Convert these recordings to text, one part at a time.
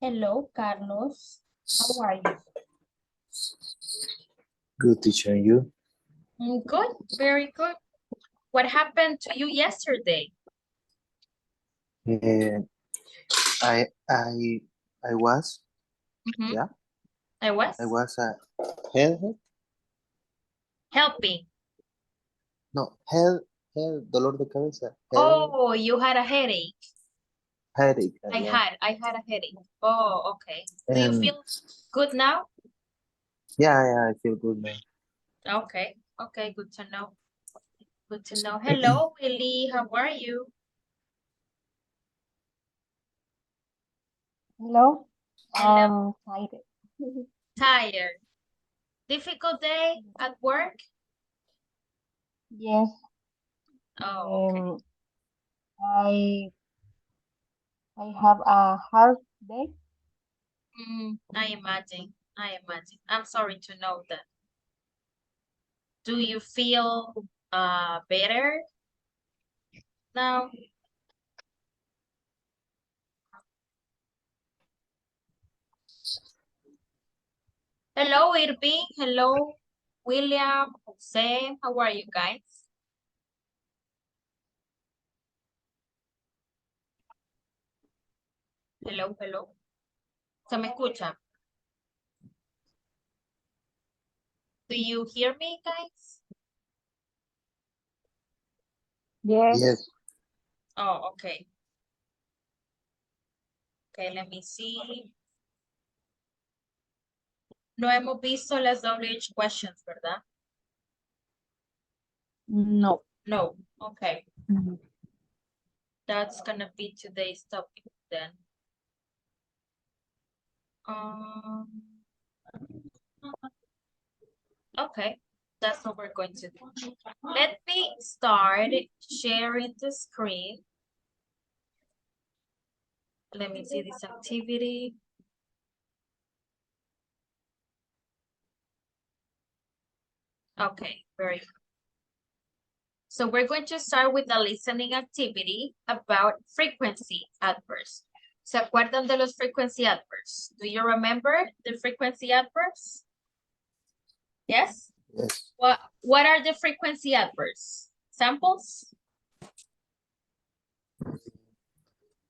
Hello, Carlos. How are you? Good teacher, and you? Good, very good. What happened to you yesterday? Uh, I I I was Mhm. yeah I I was was head helping. no head dolor de cabeza head Oh, you had a headache. headache I had a headache. Oh, okay. Do you and feel good now? yeah I feel good now. Okay, okay, good to know. Good to know. Hello, Willie. How are you? Hello, Hello. I'm tired. Tired. Difficult day at work? Yes, Oh, okay. um, I I have a hard day. I imagine. I imagine. I'm sorry to know that. Do you feel better now? Hello, Irving. Hello, William, Jose. How are you guys? Hello, hello. ¿Se me escucha? Do you hear me, guys? Yes, Yes, Oh, okay. Okay, let me see. No hemos visto las WH questions, ¿verdad? no. No. Okay. Mhm. That's gonna be today's topic then. Um, okay. That's what we're going to do. Let me start sharing the screen. Let me see this activity. Okay, very good. So we're going to start with a listening activity about frequency adverbs. ¿Se acuerdan de los frequency adverbs? Do you remember the frequency adverbs? Yes? yes. What are the frequency adverbs? Samples?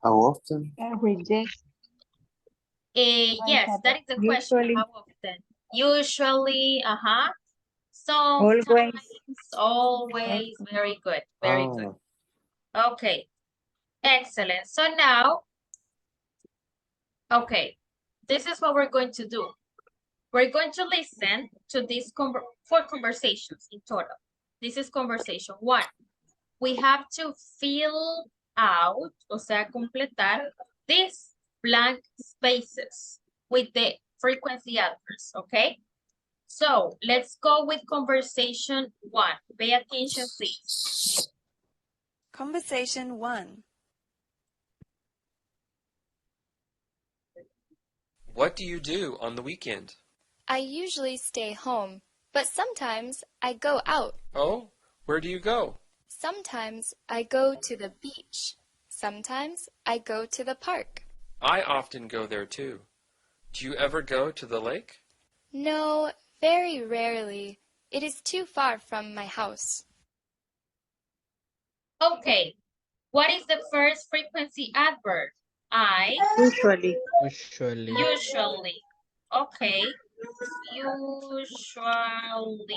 How often? Every day, twice Yes, a that day. is the question. Usually, How often? Usually, sometimes, always. always. Often. Very good, very good. Ah, Okay, excellent. So now, okay, this is what we're going to do. We're going to listen to these four conversations in total. This is conversation 1. We have to fill out, o sea, completar these blank spaces with the frequency adverbs, okay? So let's go with conversation 1. Pay attention, please. Conversation 1. What do you do on the weekend? I usually stay home, but sometimes I go out. Oh, where do you go? Sometimes I go to the beach. Sometimes I go to the park. I often go there too. Do you ever go to the lake? No, very rarely. It is too far from my house. Okay, what is the first frequency adverb? I Usually. usually. Okay, usually.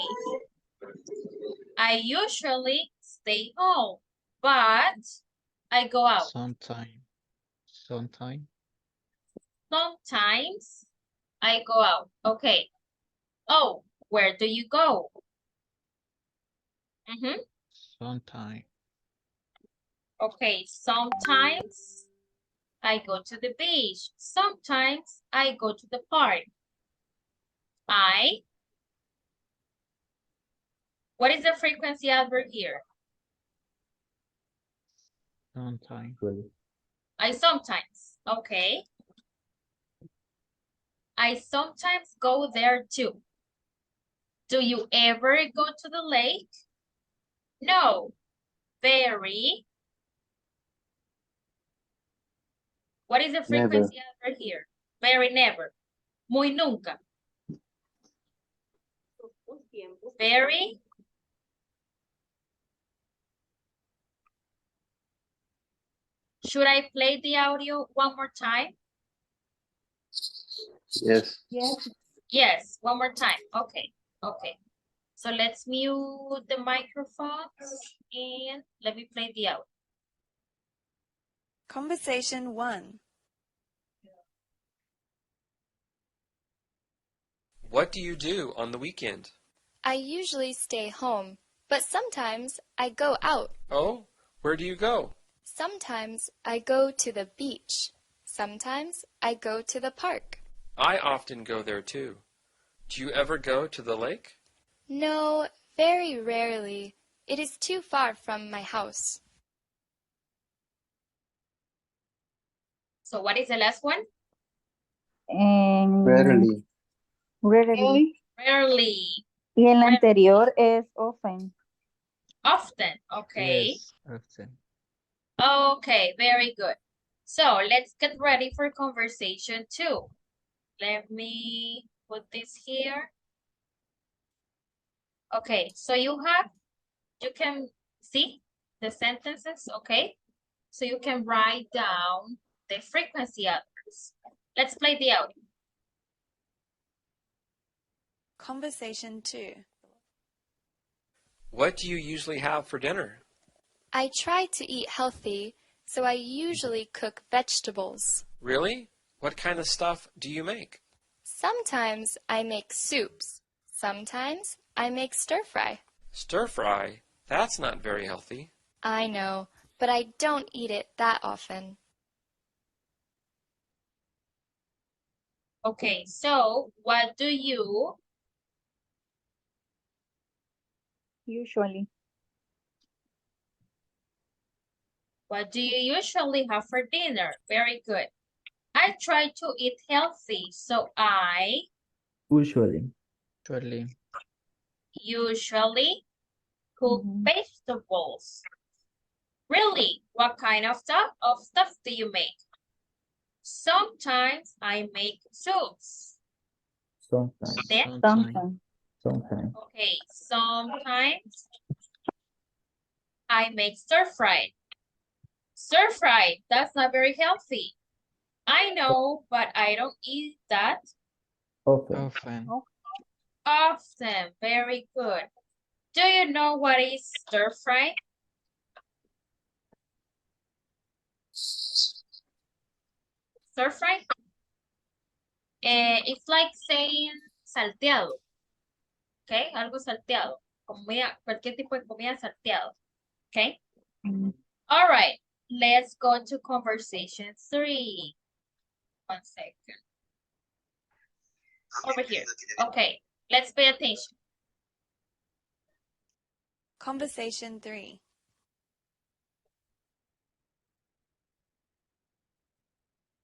I usually stay home, but I go out. Sometime. Sometimes I go out. Okay. Oh, where do you go? Sometime. Okay, sometimes I go to the beach. Sometimes I go to the park. What is the frequency adverb here? Sometime. I sometimes. Okay. I sometimes go there too. Do you ever go to the lake? No. Very. What is the never. frequency adverb here? Very never. Muy nunca. Very. Should I play the audio one more time? Yes. Yes. Yes, one more time. Okay, okay. So let's mute the microphones and let me play the audio. Conversation 1. What do you do on the weekend? I usually stay home, but sometimes I go out. Oh, where do you go? Sometimes I go to the beach. Sometimes I go to the park. I often go there too. Do you ever go to the lake? No, very rarely. It is too far from my house. So what is the last one? Rarely. Rarely. Rarely. Y el Rarely. anterior es often. Often. Okay. Yes, often. Okay, very good. So let's get ready for conversation 2. Let me put this here. Okay, so you can see the sentences, okay? So you can write down the frequency others. Let's play the audio. Conversation 2. What do you usually have for dinner? I try to eat healthy, so I usually cook vegetables. Really? What kind of stuff do you make? Sometimes I make soups. Sometimes I make stir fry. Stir fry? That's not very healthy. I know, but I don't eat it that often. Okay, so what do you Usually. usually have for dinner? Very good. I try to eat healthy, so I Usually. usually cook Mhm. vegetables. Really? What kind of stuff do you make? Sometimes I make soups. Sometimes. Then, Sometimes. okay, sometimes I make stir fry. Stir fry, that's not very healthy. I know, but I don't eat that Often. often. Very good. Do you know what is stir fry? Stir fry? It's like saying salteado. Okay, algo salteado. Comida, cualquier tipo de comida salteado. Okay. Mm. All right. Let's go to conversation 3. 1 second. Over here. Okay. Let's pay attention. Conversation 3.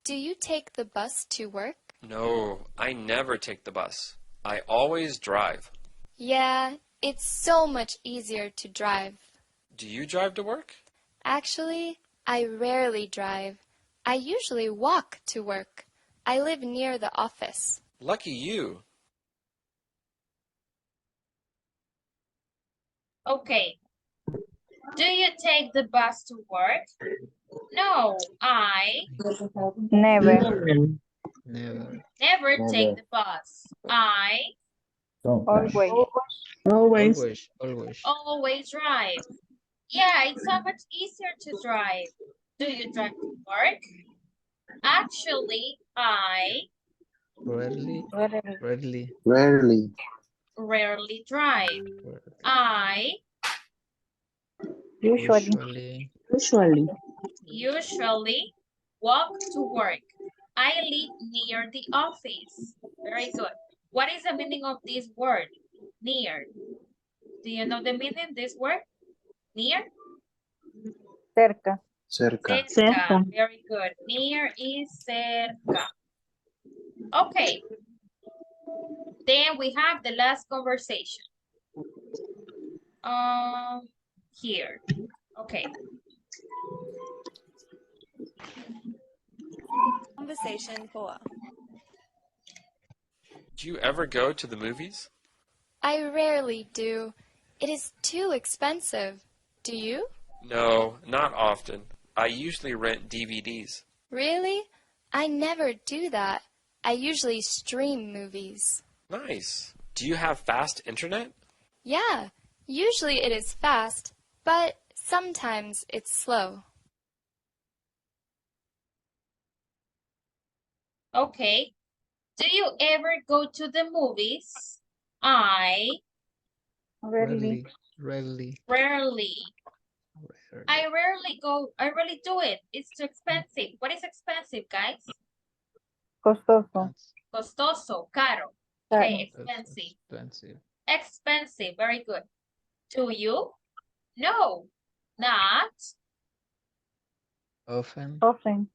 Do you take the bus to work? No, I never take the bus. I always drive. Yeah, it's so much easier to drive. Do you drive to work? Actually, I rarely drive. I usually walk to work. I live near the office. Lucky you. Okay. Do you take the bus to work? No, I Never. never take the bus. I Always. always drive. Yeah, it's so much easier to drive. Do you drive to work? Actually, I Rarely. rarely drive. I Usually. usually walk to work. I live near the office. Very good. What is the meaning of this word? Near. Do you know the meaning of this word? Near? Cerca. Cerca. Very good. Near is cerca. Okay. Then we have the last conversation. Here. Okay. Conversation 4. Do you ever go to the movies? I rarely do. It is too expensive. Do you? No, not often. I usually rent DVDs. Really? I never do that. I usually stream movies. Nice. Do you have fast internet? Yeah, usually it is fast, but sometimes it's slow. Okay. Do you ever go to the movies? I Rarely. Rarely. rarely. Rarely. I rarely go. I rarely do it. It's too expensive. What is expensive, guys? Costoso. Costoso, caro. Caro. Okay, expensive. Expensive. Expensive, very good. Do you? No, not. Often. Often.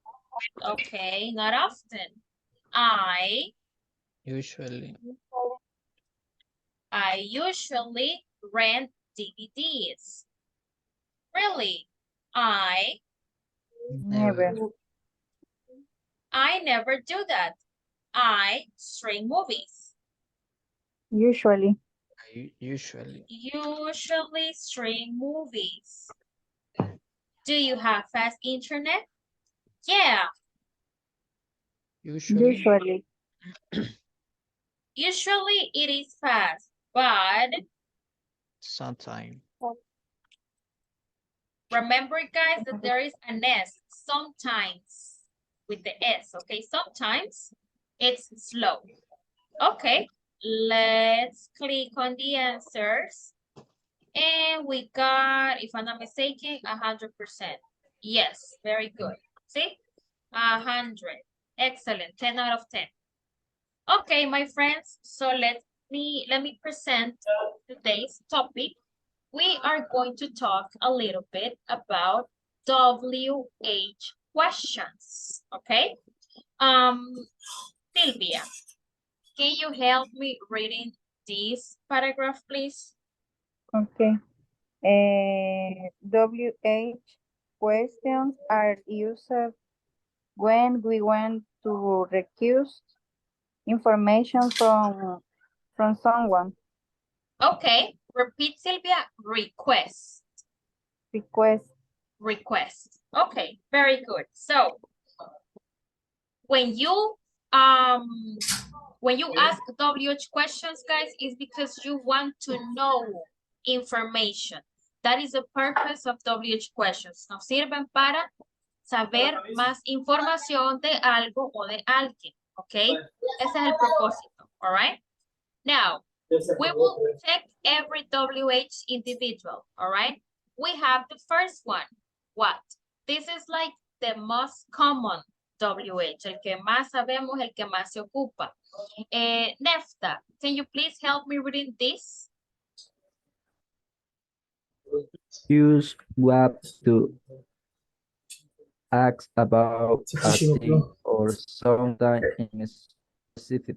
Okay, not often. I Usually. usually rent DVDs. Really? I Never. never do that. I stream movies. Usually. Usually. Usually stream movies. Do you have fast internet? Yeah, Usually. Usually. usually it is fast, but Sometime. remember, guys, that there is an S sometimes with the S, okay? Sometimes it's slow. Okay, let's click on the answers. And we got, if I'm not mistaken, 100%. Yes, very good. See? 100. Excellent, 10 out of 10. Okay, my friends, so let me present today's topic. We are going to talk a little bit about WH questions, okay? Sylvia, can you help me reading this paragraph, please? Okay. WH questions are used when we want to request information from someone. Okay, repeat, Sylvia. Request. Request. Request. Okay, very good. So when you ask WH questions, guys, is because you want to know information. That is the purpose of WH questions. Nos sirven para saber más información de algo o de alguien. Okay, ese es el propósito. All right. Now, we will check every WH individual, all right? We have the first one. What? This is like the most common WH, el que más sabemos, el que más se ocupa. Nefta, can you please help me reading this? Use what to ask about a thing or something in specific.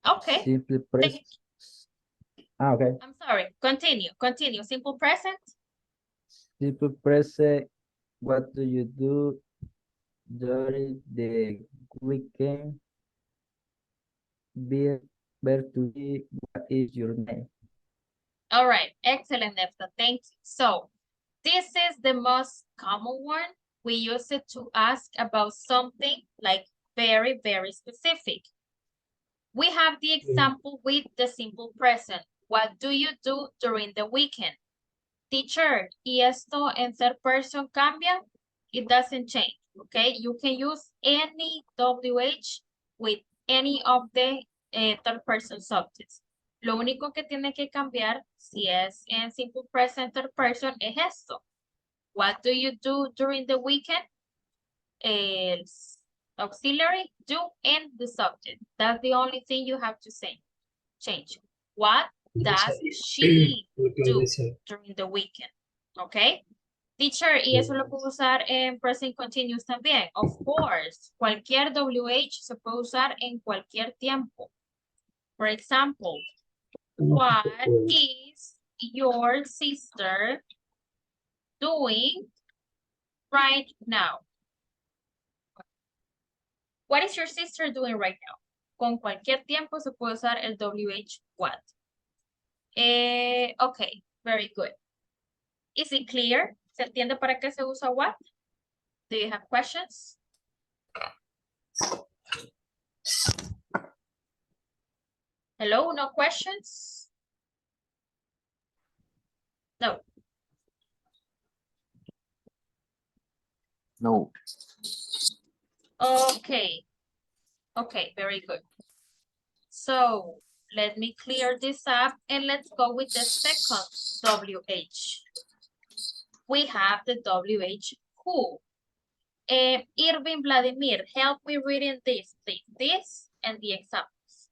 Okay. Simply press. Okay. I'm sorry. Continue. Simple present. Simple press. What do you do during the weekend? Where to be? What is your name? All right. Excellent, Nefta. Thank you. So this is the most common one. We use it to ask about something like very, very specific. We have the example with the simple present. What do you do during the weekend? Teacher, ¿y esto en third person cambia? It doesn't change, okay? You can use any WH with any of the third person subjects. Lo único que tiene que cambiar, si es en simple present third person, es esto. What do you do during the weekend? Auxiliary, do, and the subject. That's the only thing you have to say. Change. What does she do during the weekend? Okay. Teacher, y eso lo puedo usar en present continuous también. Of course, cualquier WH se puede usar en cualquier tiempo. For example, what is your sister doing right now? What is your sister doing right now? Con cualquier tiempo se puede usar el WH what. Okay, very good. Is it clear? ¿Se entiende para qué se usa what? Do you have questions? Hello, no questions? No. No. Okay. Okay, very good. So let me clear this up and let's go with the second WH. We have the WH who. Irving Vladimir, help me reading this, please. This and the examples.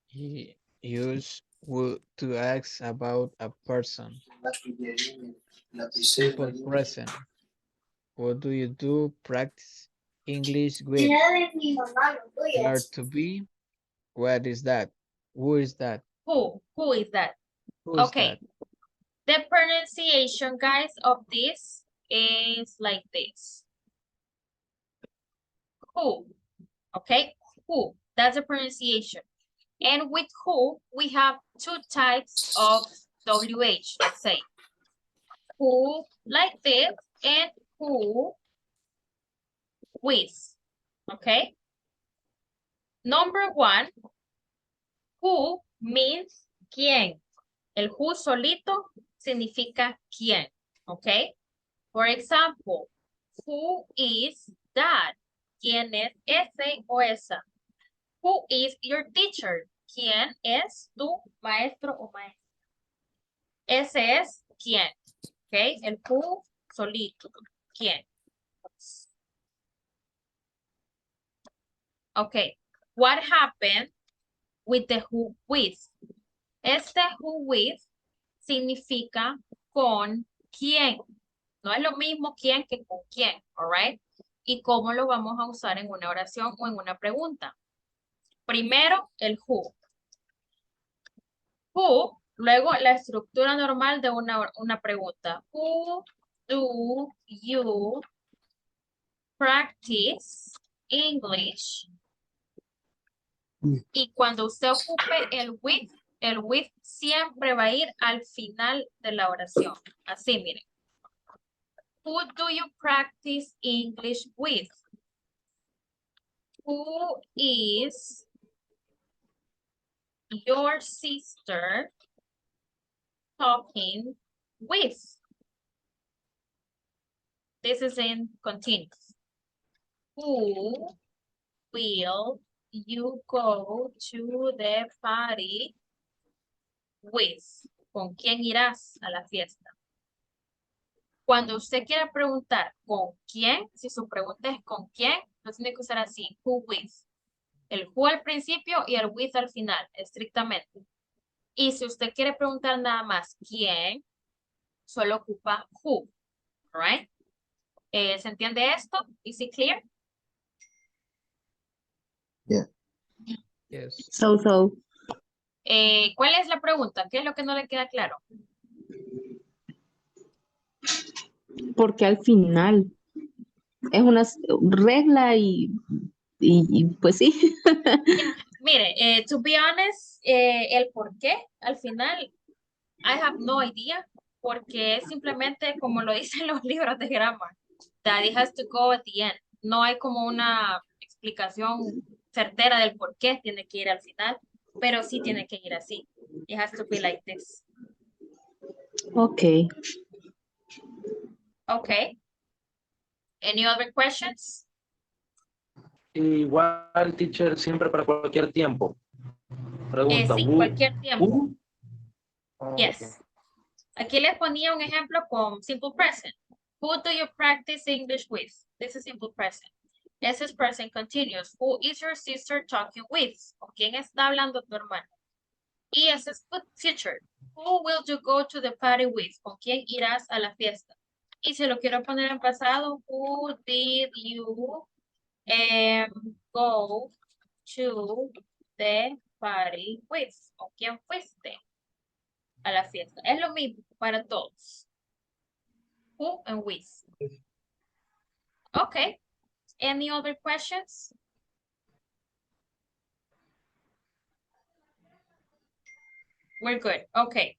He used would to ask about a person. Simple present. What do you do? Practice English with. Where to be? What is that? Who is that? Who is that? Who is Okay. that? The pronunciation, guys, of this is like this. Who, okay? Who, that's the pronunciation. And with who, we have two types of WH, let's say. Who, like this, and who with, okay? Number one, who means quién. El who solito significa quién, okay? For example, who is that? ¿Quién es ese o esa? Who is your teacher? ¿Quién es tu maestro o maestra? Ese es quién, okay? El who solito, quién. Okay, what happened with the who with? Este who with significa con quién. No es lo mismo quién que con quién, all right? ¿Y cómo lo vamos a usar en una oración o en una pregunta? Primero, el who. Who, luego la estructura normal de una pregunta. Who do you practice English? Y cuando usted ocupe el with siempre va a ir al final de la oración. Así, miren. Who do you practice English with? Who is your sister talking with? This is in continuous. Who will you go to the party with? ¿Con quién irás a la fiesta? Cuando usted quiera preguntar con quién, si su pregunta es con quién, no tiene que usar así, who with. El who al principio y el with al final, estrictamente. Y si usted quiere preguntar nada más quién, solo ocupa who, right? ¿Se entiende esto? ¿Is it clear? Yeah. Yes. So. ¿Cuál es la pregunta? ¿Qué es lo que no le queda claro? Porque al final es una regla y pues sí. Mire, to be honest, el por qué, al final, I have no idea, porque es simplemente como lo dicen los libros de grammar, that it has to go at the end. No hay como una explicación certera del por qué tiene que ir al final, pero sí tiene que ir así. It has to be like this. Okay. Okay. Any other questions? Igual, teacher, siempre para cualquier tiempo. Pregunta. Sí, cualquier tiempo. Yes. Okay. Aquí les ponía un ejemplo con simple present. Who do you practice English with? This is simple present. This is present continuous. Who is your sister talking with? ¿Con quién está hablando tu hermano? Y ese es future. Who will you go to the party with? ¿Con quién irás a la fiesta? Y si lo quiero poner en pasado, who did you go to the party with? ¿Con quién fuiste a la fiesta? Es lo mismo para todos. Who and with. Okay. Any other questions? We're good. Okay.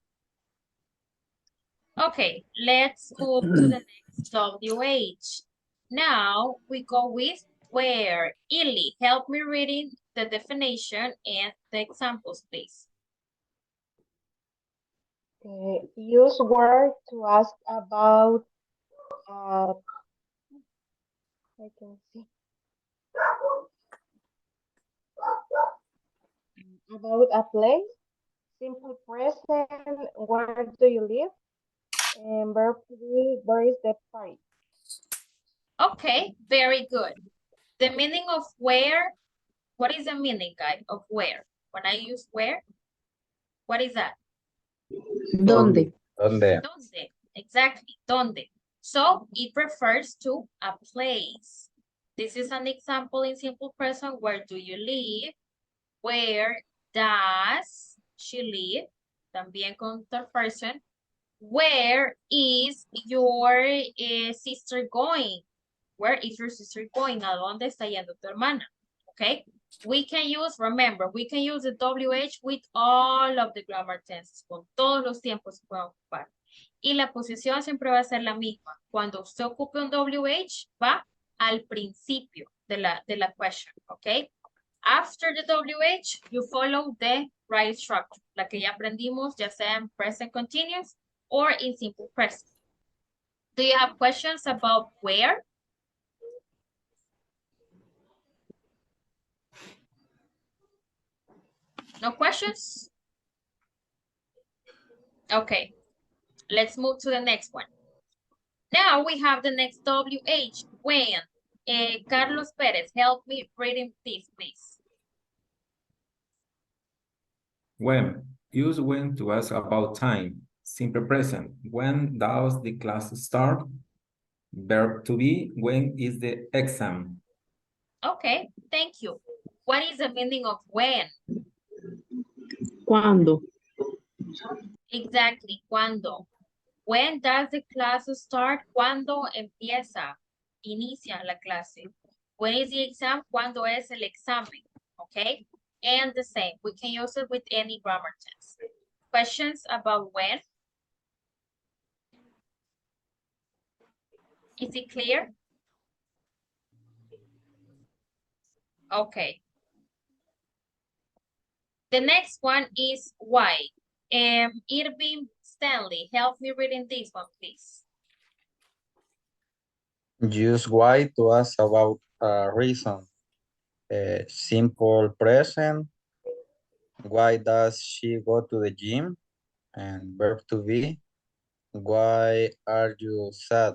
Okay, let's move to the next WH. Now we go with where. Illy, help me reading the definition and the examples, please. Use word to ask about, I can see, about a place, simple present, where do you live? And verb to be, where is the party? Okay, very good. The meaning of where, what is the meaning, guys, of where? When I use where, what is that? ¿Dónde? ¿Dónde? Donde, exactly, donde. So it refers to a place. This is an example in simple present. Where do you live? Where does she live? También con third person. Where is your sister going? Where is your sister going? ¿A dónde está yendo tu hermana? Okay. We can use, remember, we can use the WH with all of the grammar tenses. Con todos los tiempos se pueden ocupar. Y la posición siempre va a ser la misma. Cuando usted ocupe un WH, va al principio de la question, okay? After the WH, you follow the right structure, la que ya aprendimos, ya sea en present continuous or in simple present. Do you have questions about where? No questions? Okay, let's move to the next one. Now we have the next WH, when. Carlos Perez, help me reading this, please. When. Use when to ask about time. Simple present. When does the class start? Verb to be. When is the exam? Okay, thank you. What is the meaning of when? ¿Cuándo? Exactly, cuando. When does the class start? ¿Cuándo empieza? Inicia la clase. When is the exam? ¿Cuándo es el examen? Okay, and the same. We can use it with any grammar tense. Questions about when? Is it clear? Okay. The next one is why. Irving Stanley, help me reading this one, please. Use why to ask about a reason. Simple present. Why does she go to the gym? And verb to be. Why are you sad?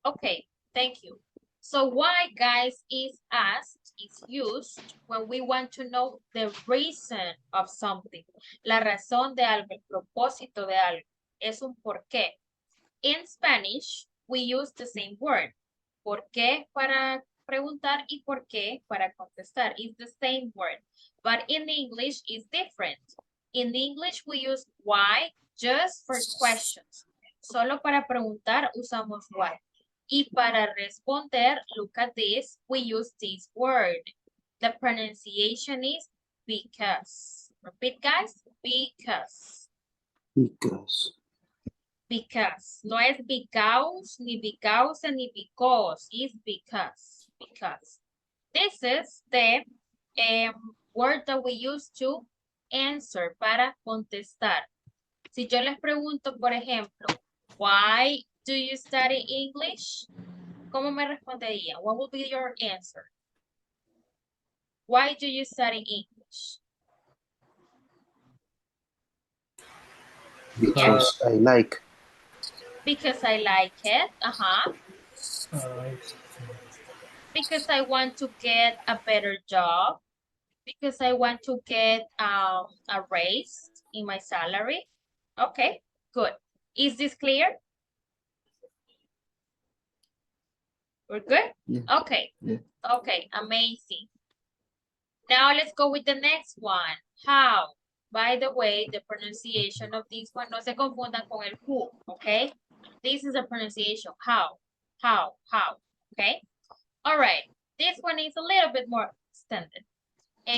Okay, thank you. So why, guys, is asked, is used when we want to know the reason of something. La razón de algo, el propósito de algo. Es un por qué. In Spanish, we use the same word. ¿Por qué para preguntar y por qué para contestar? It's the same word. But in English, it's different. In English, we use why just for questions. Solo para preguntar usamos why. Y para responder, look at this, we use this word. The pronunciation is because. Repeat, guys, because. Because. Because. No es because, ni because, ni because. It's because. Because. This is the word that we use to answer, para contestar. Si yo les pregunto, por ejemplo, why do you study English? ¿Cómo me responderían? What would be your answer? Why do you study English? Because I like. Because I like it. Because I want to get a better job. Because I want to get a raise in my salary. Okay, good. Is this clear? We're good? Yeah. Okay. Yeah. Okay, amazing. Now let's go with the next one. How? By the way, the pronunciation of this one, no se confundan con el who, okay? This is a pronunciation, how. How, okay? All right, this one is a little bit more extended.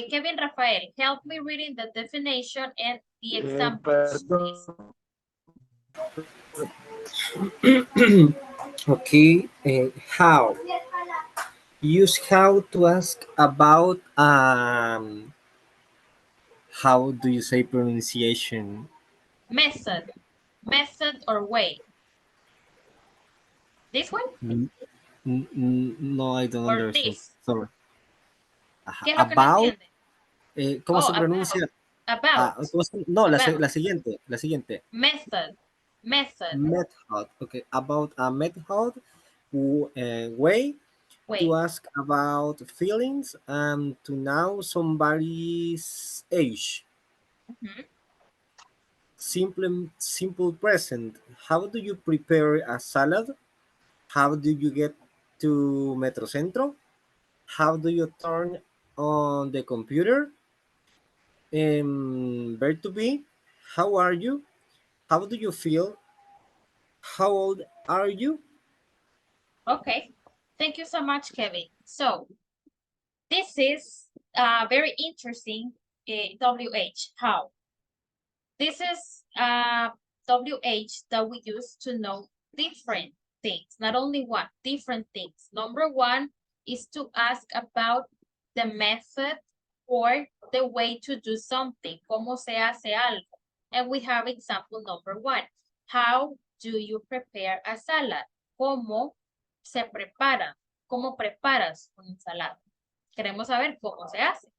Kevin Rafael, help me reading the definition and the examples, please. Okay, how? Use how to ask about how do you say pronunciation? Method or way. This one? No, I don't Or understand. this? Sorry. ¿Qué es lo que no About, entiende? ¿cómo se About. pronuncia? No, la siguiente. Method. Method. Okay, about a method way to ask about feelings and to know somebody's age. Simple present. How do you prepare a salad? How do you get to Metrocentro? How do you turn on the computer? Verb to be. How are you? How do you feel? How old are you? Okay, thank you so much, Kevin. So this is very interesting, WH, how. This is WH that we use to know different things, not only one, different things. Number one is to ask about the method or the way to do something, cómo se hace algo. And we have example number one. How do you prepare a salad? ¿Cómo se prepara? ¿Cómo preparas una ensalada? Queremos saber cómo se hace.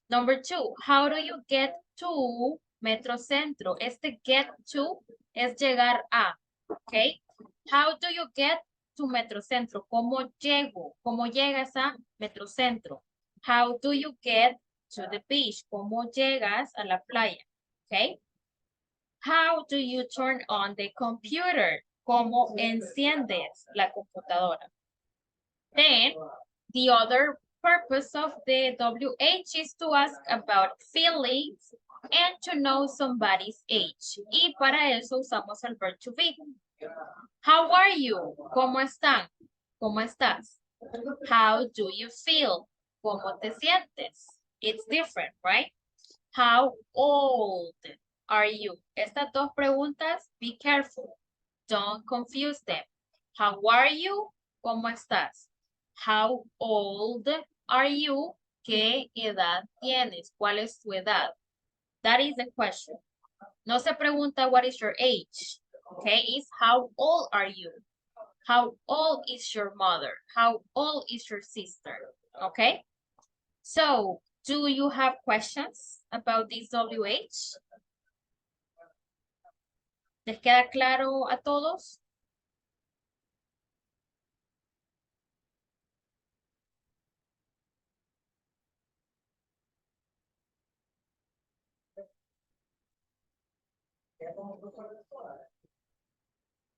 Number two, how do you get to Metrocentro? Este get to es llegar a, ¿ok? How do you get to Metrocentro? ¿Cómo llego? ¿Cómo llegas a Metrocentro? How do you get to the beach? ¿Cómo llegas a la playa? ¿Ok? How do you turn on the computer? ¿Cómo enciendes la computadora? Then, the other purpose of the WH is to ask about feelings and to know somebody's age. Y para eso usamos el verb to be. How are you? ¿Cómo están? ¿Cómo estás? How do you feel? ¿Cómo te sientes? It's different, right? How old are you? Estas dos preguntas, be careful. Don't confuse them. How are you? ¿Cómo estás? How old are you? ¿Qué edad tienes? ¿Cuál es tu edad? That is the question. No se pregunta what is your age. Okay, it's how old are you? How old is your mother? How old is your sister? Okay, so do you have questions about this WH? ¿Les queda claro a todos?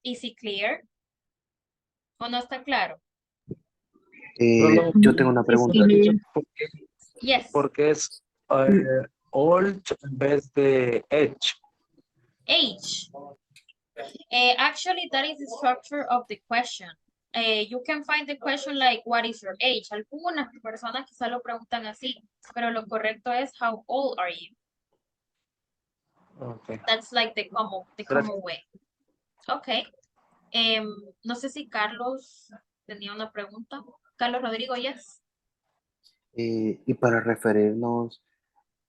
Is it clear? ¿O no está claro? Yo tengo una pregunta. Yes. Porque es old en vez de age. Age. Actually, that is the structure of the question. You can find the question like, what is your age? Algunas personas quizá lo preguntan así, pero lo correcto es, how old are you? Okay. That's like the common way. Okay. No sé si Carlos tenía una pregunta. Carlos Rodrigo, yes. Y para referirnos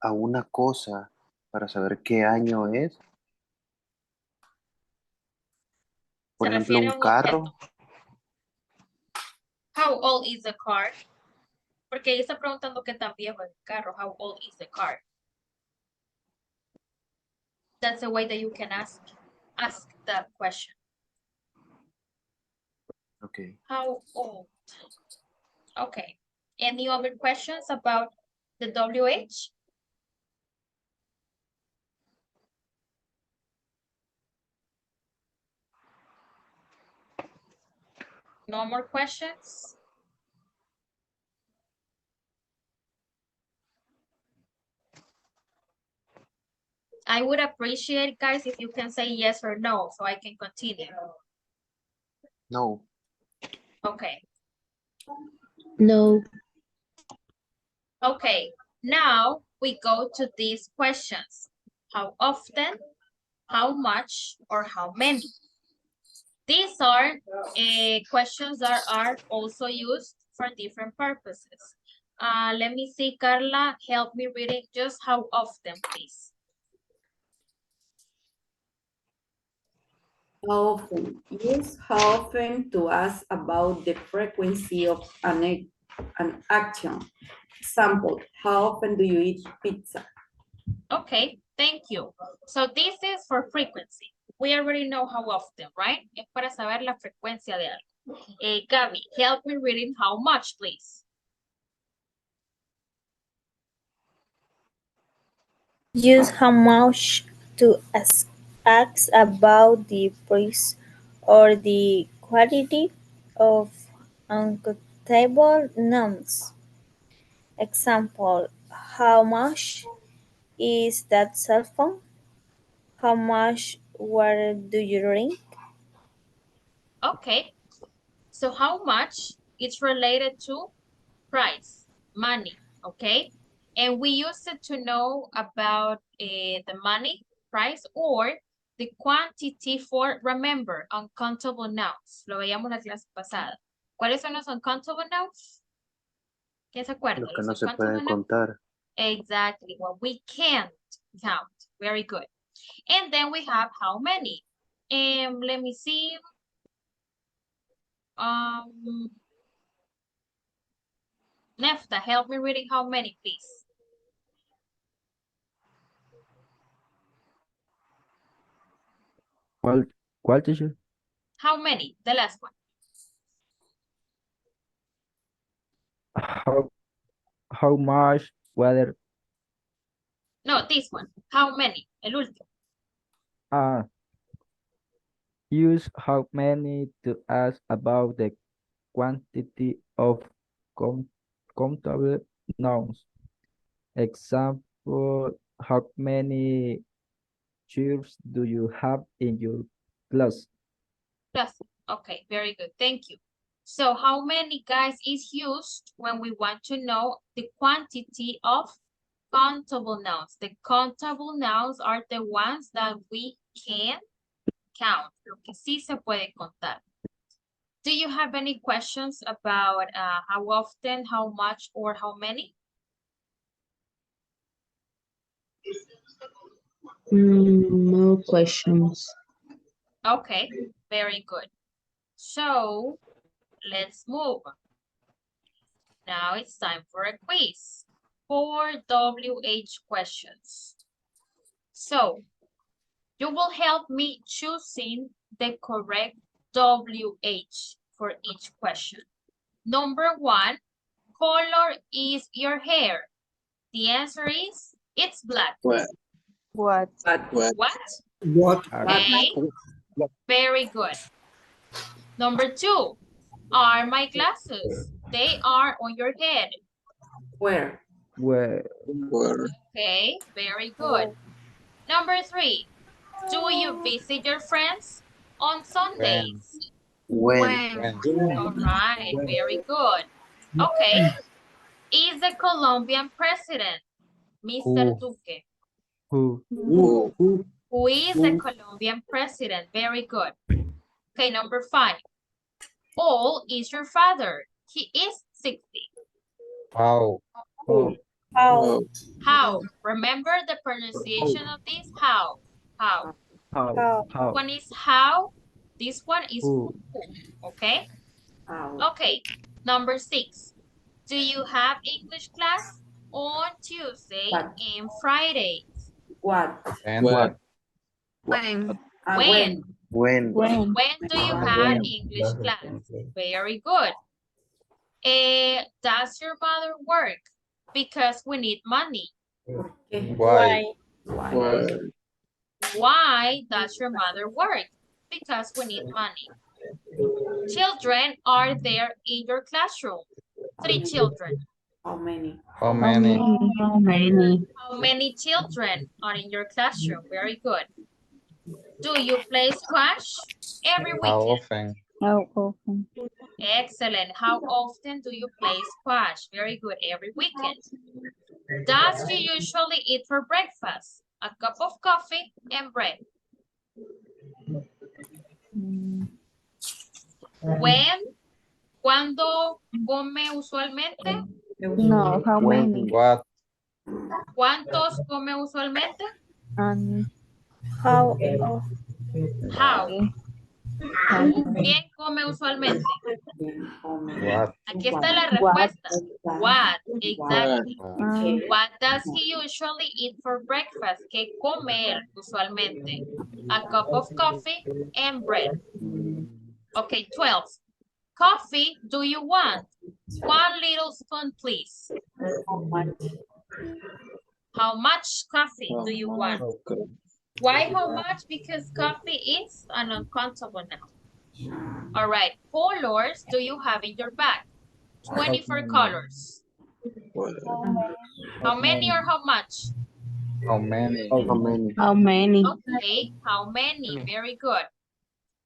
a una cosa, para saber qué año es. Por Se ejemplo, refiere un a un carro. objeto. How old is the car? Porque ella está preguntando qué tan viejo es el carro. How old is the car? That's the way that you can ask that question. Okay. How old? Okay. Any other questions about the WH? No more questions? I would appreciate, guys, if you can say yes or no, so I can continue. No. Okay. No. Okay. Now we go to these questions. How often, how much, or how many? These are questions that are also used for different purposes. Let me see, Carla, help me read it. Just how often, please. How often? Use how often to ask about the frequency of an action. Example, how often do you eat pizza? Okay, thank you. So this is for frequency. We already know how often, right? Es para saber la frecuencia de algo. Gaby, help me reading how much, please. Use how much to ask about the price or the quality of uncountable nouns. Example, how much is that cell phone? How much water do you drink? Okay, so how much is related to price, money, okay? And we use it to know about the money, price, or the quantity for, remember, uncountable nouns. Lo veíamos la clase pasada. ¿Cuáles son los uncountable nouns? ¿Quién se acuerda? Los que Los no se uncountable pueden nouns. contar. Exactly, what we can't count. Very good. And then we have how many. Let me see. Nefta, help me reading how many, please. ¿Cuál teacher? How many? The last one. How much water? No, this one. How many? El último. Use how many to ask about the quantity of countable nouns. Example, how many chairs do you have in your class? Plus. Okay, very good. Thank you. So how many, guys, is used when we want to know the quantity of countable nouns? The countable nouns are the ones that we can count. Lo que sí se puede contar. Do you have any questions about how often, how much, or how many? No questions. Okay, very good. So let's move. Now it's time for a quiz. 4 WH questions. So you will help me choosing the correct WH for each question. Number 1, color is your hair? The answer is, it's black. What? What? What? Okay, very good. Number 2, are my glasses? They are on your head. Where? Where? Okay, very good. Number 3, do you visit your friends on Sundays? When. All right, very good. Okay, is the Colombian president Mr. Duque? Who? Who is the Colombian president? Very good. Okay, number 5. Old is your father? He is 60. How? How? Remember the pronunciation of this? How? How? One is how. This one is Who? who. Okay? Okay. Number 6. Do you have English class on Tuesday and Fridays? What? And what? When? When. When do you have English class? Very good. Does your mother work? Because we need money. Why? Why does your mother work? Because we need money. Children are there in your classroom? 3 children. How many? How many? How many? How many children are in your classroom? Very good. Do you play squash every How weekend? often? How often? Excellent. How often do you play squash? Very good. Every weekend. Does you usually eat for breakfast? A cup of coffee and bread. When? ¿Cuándo come usualmente? No, how When? many? What? ¿Cuántos come usualmente? And How often? How. how ¿Quién come usualmente? What? Aquí está la what? respuesta. What? Exactly. Ah, What does he usually eat for breakfast? ¿Qué come él usualmente? A cup of coffee and bread. Okay, 12. Coffee, do you want? 1 little spoon, please. How much coffee do you want? Okay. Why how much? Because coffee is an uncountable noun. All right, colors do you have in your bag? 24 colors. How many or how much? How many? How many? How many? Okay, how many? Very good.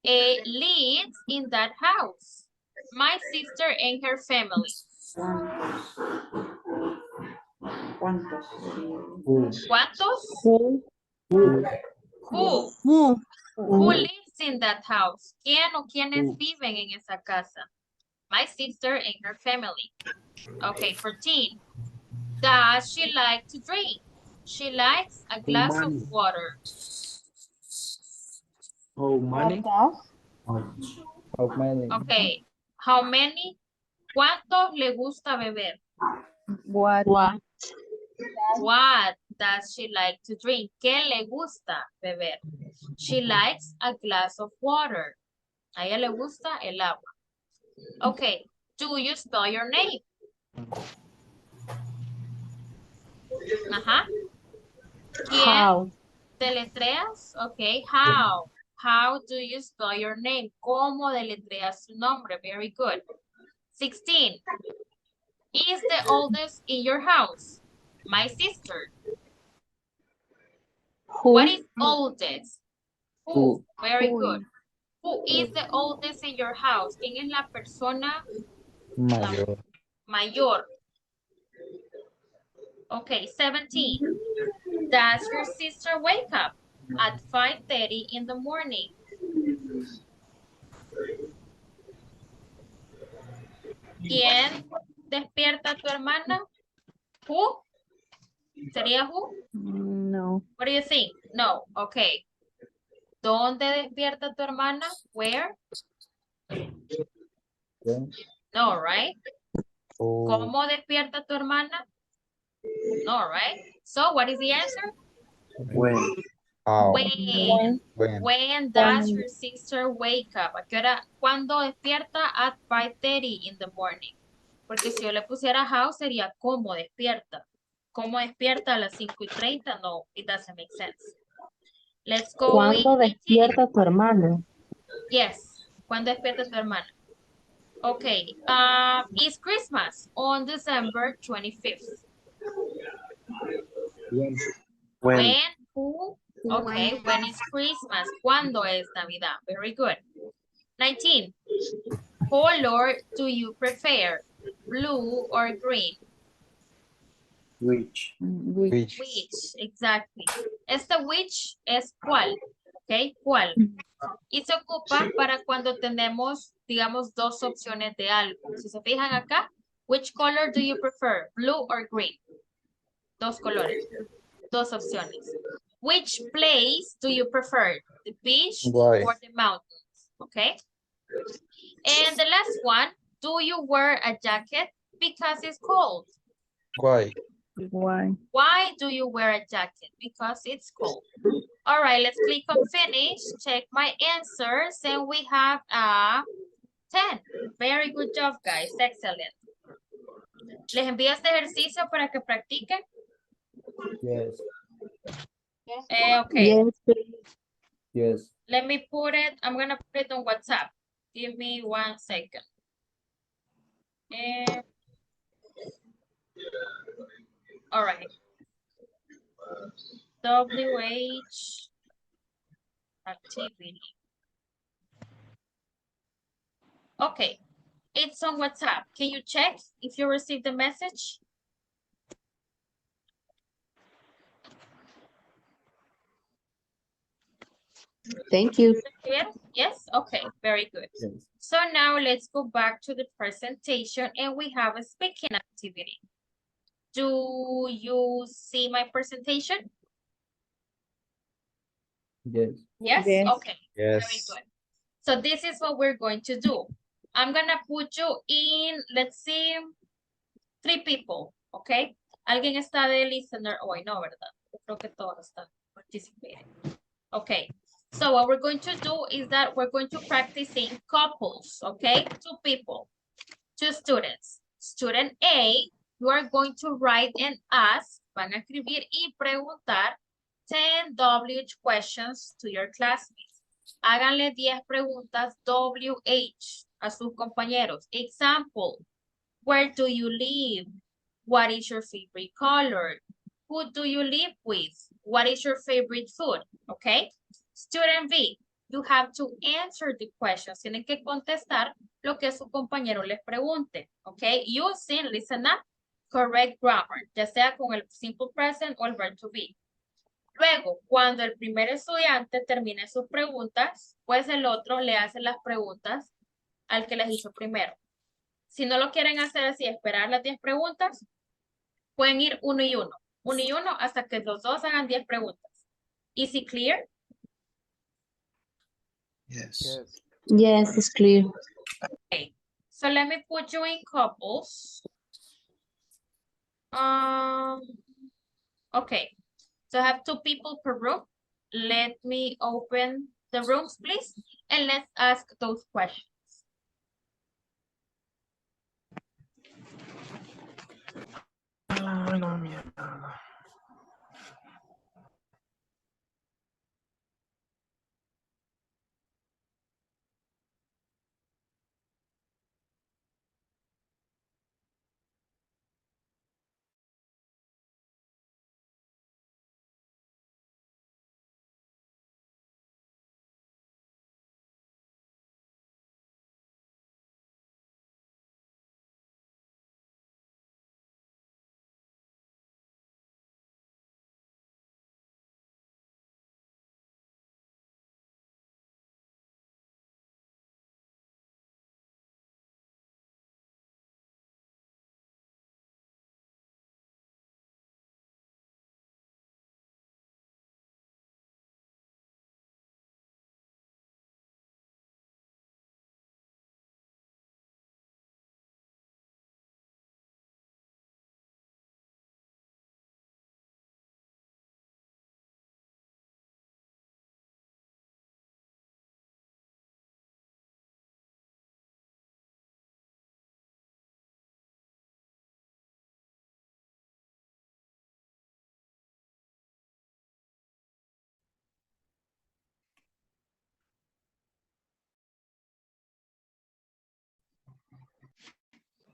Lives in that house. My sister and her family. ¿Cuántos? Who? Who? Who? Who lives in that house? ¿Quién o quiénes viven en esa casa? My sister and her family. Okay, 14. Does she like to drink? She likes a glass of water. How many? How many? Okay, how many? ¿Cuánto le gusta beber? what? What? What does she like to drink? ¿Qué le gusta beber? She likes a glass of water. A ella le gusta el agua. Okay, do you spell your name? Ajá. ¿Quién? How? ¿Deletreas? Okay, how? How do you spell your name? ¿Cómo deletreas su nombre? Very good. 16. Is the oldest in your house? My sister. Who? What is oldest? Who? Very Who good. Who is the oldest in your house? ¿Quién es la persona Mayor. mayor? Okay, 17. Does your sister wake up at 5:30 in the morning? ¿Quién despierta a tu hermana? Who? ¿Sería who? No. What do you think? No, okay. ¿Dónde despierta tu hermana? Where? No, right? Who? ¿Cómo despierta tu hermana? No, right? So, what is the answer? When? How? When. When? When does your sister wake up? ¿A qué hora? ¿Cuándo despierta? At 5:30 in the morning. Porque si yo le pusiera how, sería ¿cómo despierta? ¿Cómo despierta a las 5:30? No, it doesn't make sense. Let's go ¿Cuándo with 18. despierta tu hermana? Yes. ¿Cuándo despierta tu hermana? Okay. It's Christmas on December 25th. When? When? Who? Okay. When is Christmas? ¿Cuándo es Navidad? Very good. 19. Color do you prefer? Blue or green? Which? Which? Which, exactly. Este which es cuál, ¿ok? ¿Cuál? Y se ocupa para cuando tenemos, digamos, dos opciones de algo. Si se fijan acá, which color do you prefer? Blue or green? Dos colores, dos opciones. Which place do you prefer? The beach Why? or the mountains? Okay. And the last one, do you wear a jacket because it's cold? Why? Why? Why do you wear a jacket? Because it's cold. All right, let's click on finish, check my answers, and we have a 10. Very good job, guys. Excellent. Les envío este ejercicio para que practiquen. Yes. Okay. Yes, please. Yes. Let me put it, I'm going to put it on WhatsApp. Give me 1 second. And, all right. WH activity. Okay, it's on WhatsApp. Can you check if you received the message? Thank you. Yes? Okay, very good. Yes. So now let's go back to the presentation and we have a speaking activity. Do you see my presentation? Yes. Yes? Yes. Okay, very Yes. good. So this is what we're going to do. I'm gonna put you in, let's see, 3 people, okay? ¿Alguien está de listener hoy? No, ¿verdad? Yo creo que todos están participating. Okay, so what we're going to do is that we're going to practice in couples, okay? 2 people, 2 students. Student A, you are going to write and ask, van a escribir y preguntar 10 WH questions to your classmates. Háganle 10 preguntas WH a sus compañeros. Example, where do you live? What is your favorite color? Who do you live with? What is your favorite food? Okay. Student B, you have to answer the questions. Tienen que contestar lo que su compañero les pregunte. Okay. Using, listen up, correct grammar, ya sea con el simple present o el verb to be. Luego, cuando el primer estudiante termine sus preguntas, pues el otro le hace las preguntas al que las hizo primero. Si no lo quieren hacer así, esperar las 10 preguntas, pueden ir uno y uno hasta que los dos hagan 10 preguntas. Easy, clear? Yes. Yes, it's clear. Okay, so let me put you in couples. Okay, so I have 2 people per room. Let me open the rooms, please, and let's ask those questions. Ay, no, mierda.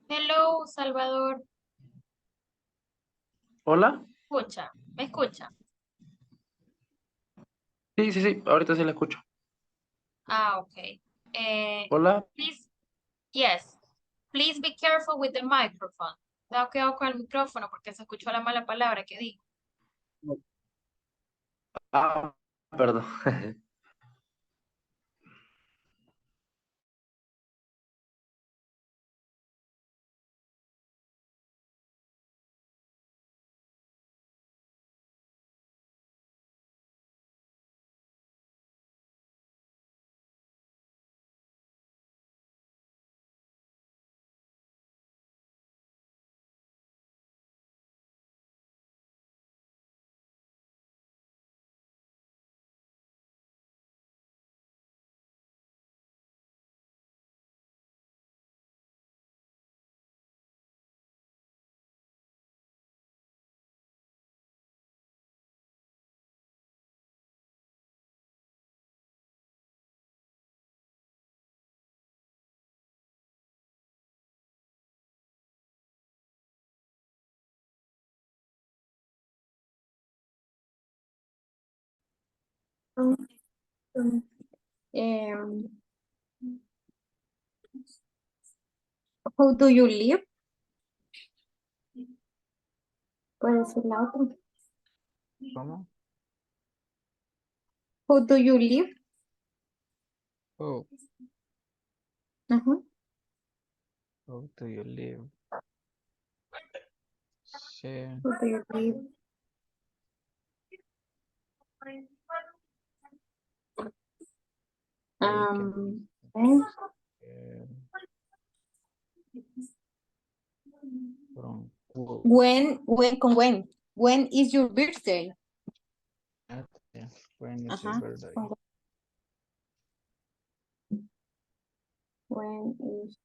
Hello, Salvador. Hola. Escucha, ¿me escucha? Sí, sí, sí, ahorita sí la escucho. Ah, ok. Hola. Please, yes. Please be careful with the microphone. Tengo cuidado con el micrófono porque se escuchó la mala palabra que digo. Ah, perdón. Em, How do you live? Puede ser la otra. ¿Cómo? How do you live? Oh, Ajá. how do you live? Sí. How do you live? ¿Eh? Eh, from who? When is your birthday? When is your Ajá. birthday? When is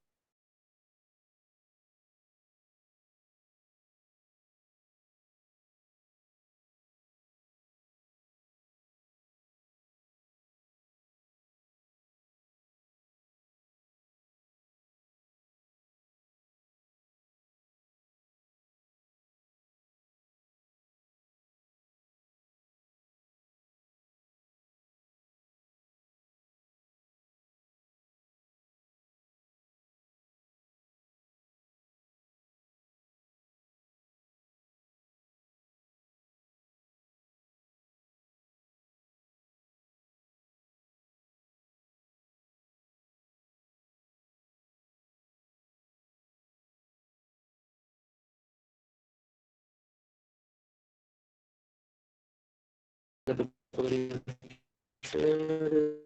Podría ser,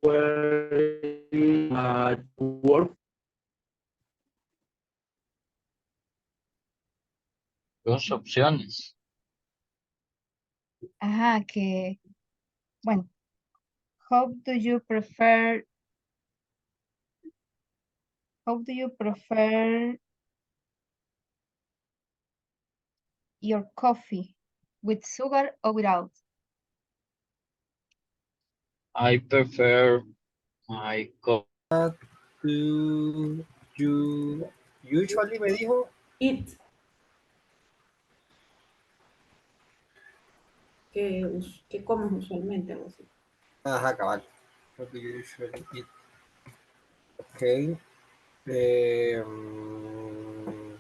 where is work? Dos opciones. Ajá, bueno, how do you prefer your coffee? With sugar or without? I prefer my coffee. Do you usually me dijo? Eat. ¿Qué comes usualmente? Algo así. Ajá, cabal. What do you usually eat? Ok. Eh, mm,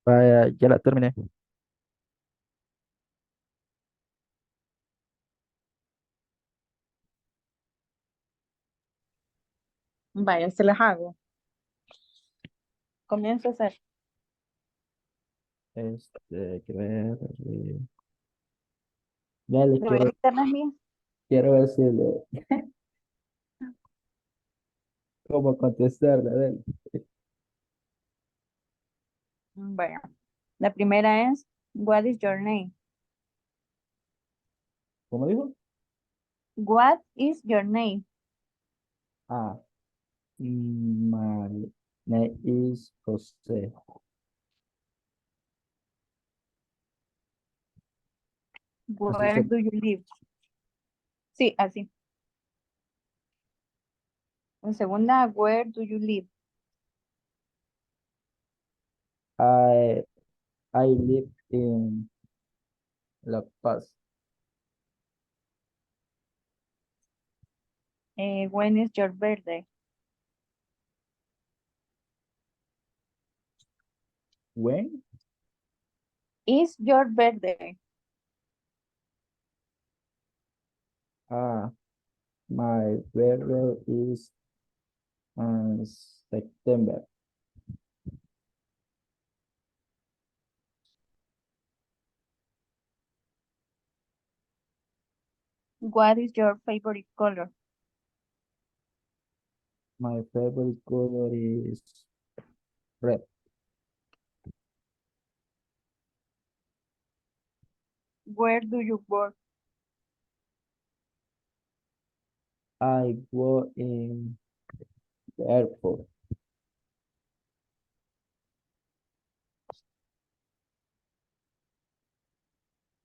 Vaya, ya la terminé. Vaya, se las hago. Comienzo a hacer. Quiero ver. Ya le ¿Le voy a quitar las mías? quiero decirle cómo contestarle. A ver. Bueno, la primera es, what is your name? ¿Cómo dijo? What is your name? Ah, my name is José. Así Where do you live? Sí, así. En segunda, where do you live? I, I live in La Paz. When is your birthday? When? Is your birthday? Ah, my birthday is on September. What is your favorite color? My favorite color is red. Where do you work? I work in the airport.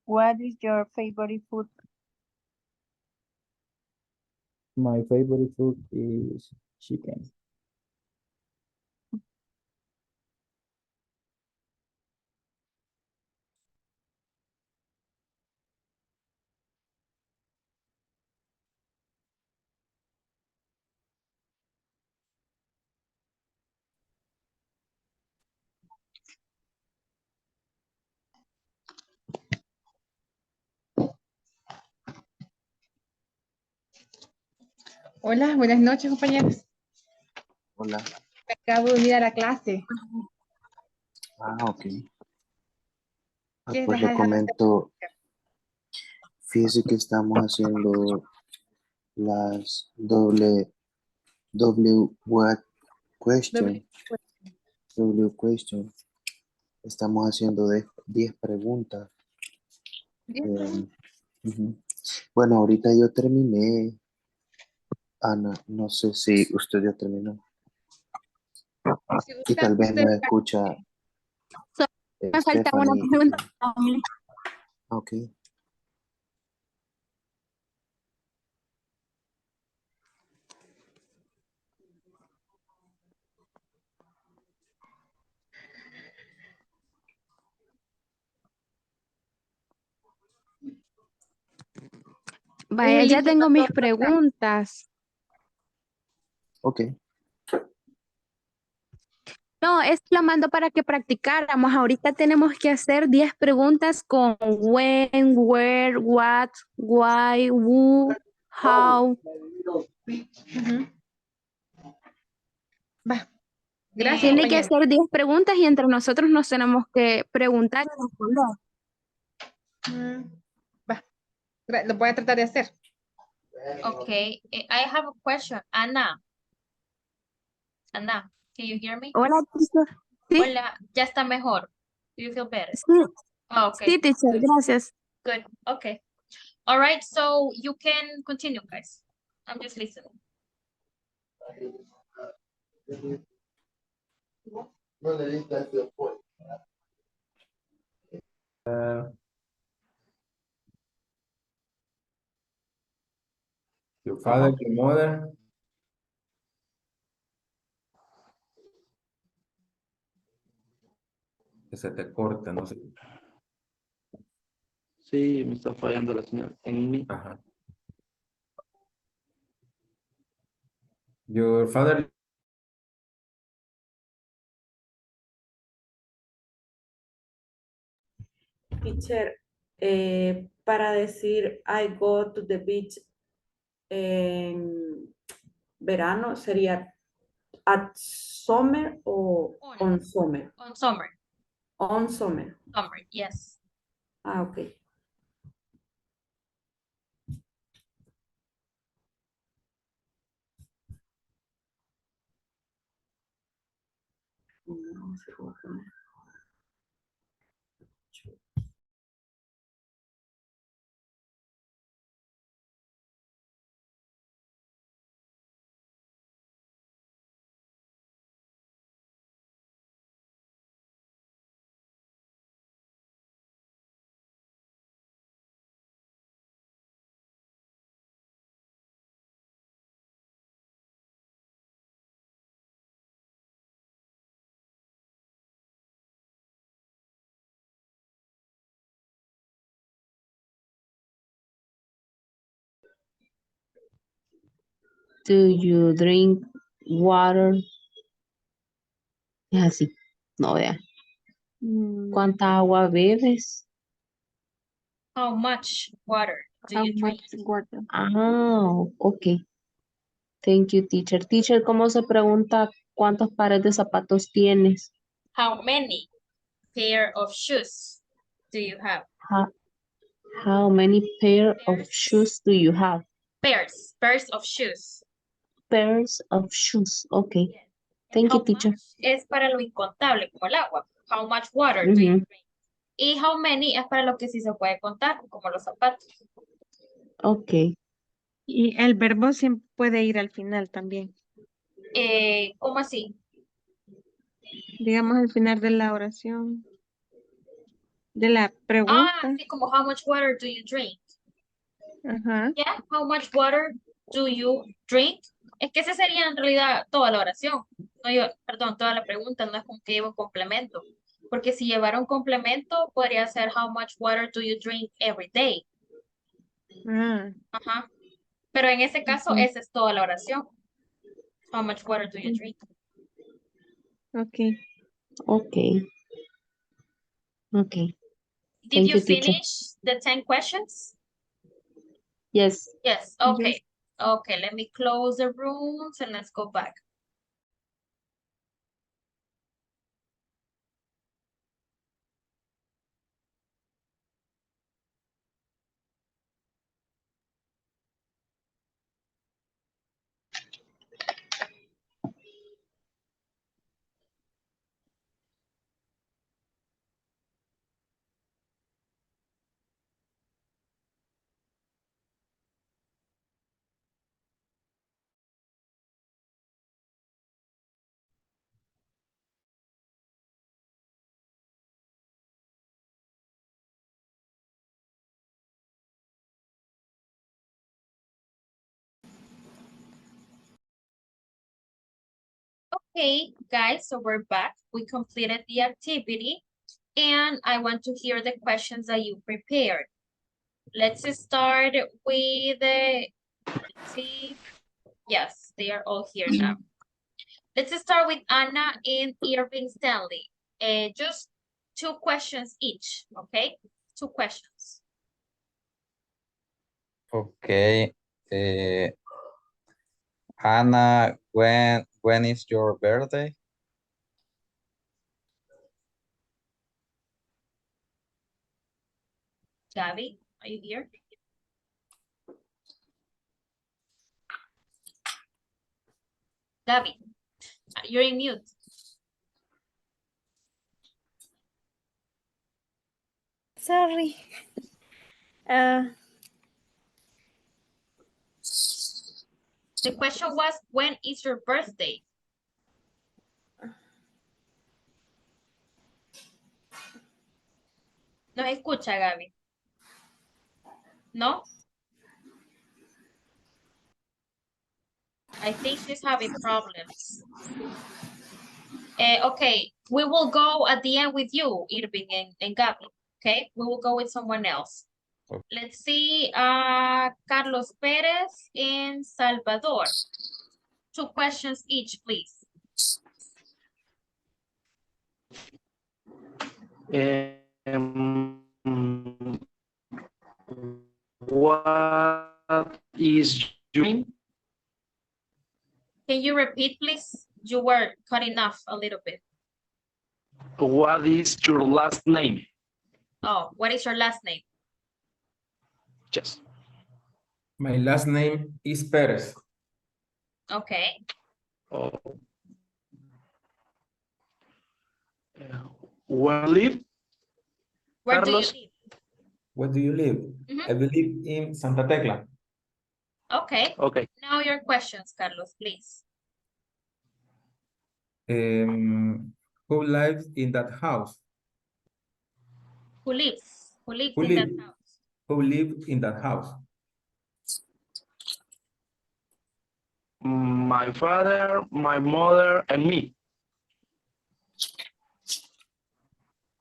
What is your favorite food? My favorite food is chicken. Hola, buenas noches, compañeros. Hola. Acabo de unir a la clase. Ah, ok. ¿Qué Pues les le ha dejado hacer? comento, fíjese que estamos haciendo las what question, W question. Estamos haciendo de 10 preguntas. Ujú. Bueno, ahorita yo terminé, Ana, no sé si usted ya terminó. Si Y gusta, tal vez usted no escucha Me falta una Stephanie. pregunta. Ok. Vaya, ya tengo mis preguntas. Ok. No, es lo mando para que practicáramos. Ahorita tenemos que hacer 10 preguntas con when, where, what, why, who, how. Gracias, Tiene que compañero. hacer 10 preguntas y entre nosotros nos tenemos que preguntar y responder. Lo voy a tratar de hacer. Okay, I have a question. Ana, can you hear me? Hola, teacher. Sí, Hola, ya está mejor. Do you feel better? sí, Oh, okay, sí, teacher, good, gracias. good, okay. All right, so you can continue, guys. I'm just listening. Your father, your mother. Que se te corta, no sé. Sí, me está fallando la señal en mí. Ajá. Your father. Teacher, para decir I go to the beach en verano, ¿sería at summer o on summer? On summer. On summer. Summer, yes. Ah, ok. No sé cómo poner. Do you drink water? Es así. No, vea. ¿Cuánta agua bebes? How much water do you drink? Water. Ah, ok. Thank you, teacher. Teacher, ¿cómo se pregunta cuántos pares de zapatos tienes? How many pair of shoes do you have? How many pair of shoes do you have? Pairs of shoes. Pairs of shoes. Okay. Thank you, teacher. Es para lo incontable, como el agua. How much water do you drink? Y how many es para lo que sí se puede contar, como los zapatos. Okay. Y el verbo siempre puede ir al final también. ¿Cómo así? Digamos al final de la oración. De la pregunta. Así como how much water do you drink? Ajá. Yeah, how much water do you drink? Es que esa sería en realidad toda la oración. No, perdón, toda la pregunta, no es como que lleva un complemento. Porque si llevara un complemento, podría ser how much water do you drink every day? Ajá. Pero en ese caso, esa es toda la oración. How much water do you drink? Okay. Okay. Okay. Did Thank you you, teacher. finish the 10 questions? Yes. Yes, okay. Okay, let me close the rooms and let's go back. Okay, guys, so we're back. We completed the activity and I want to hear the questions that you prepared. Let's start with the, let's see. Yes, they are all here now. Let's start with Anna and Irving Stanley. Just 2 questions each, okay? 2 questions. Okay. Anna, when is your birthday? Gabby, are you here? Gabby, you're in mute. Sorry. The question was, when is your birthday? No escucha, Gaby. ¿No? I think she's having problems. Okay, we will go at the end with you, Irving and Gabby. Okay, we will go with someone else. Okay. Let's see, Carlos Perez and Salvador. 2 questions each, please. What is your name? Can you repeat, please? You were cutting off a little bit. What is your last name? Oh, what is your last name? Yes. My last name is Perez. Okay. Oh. Where do you live? Where Carlos? do you live? Where do you live? I live in Santa Tecla. Okay. Okay. Now your questions, Carlos, please. Who lives in that house? Who lives? Who lives Who in that live? house? Who live in that house? My father, my mother, and me.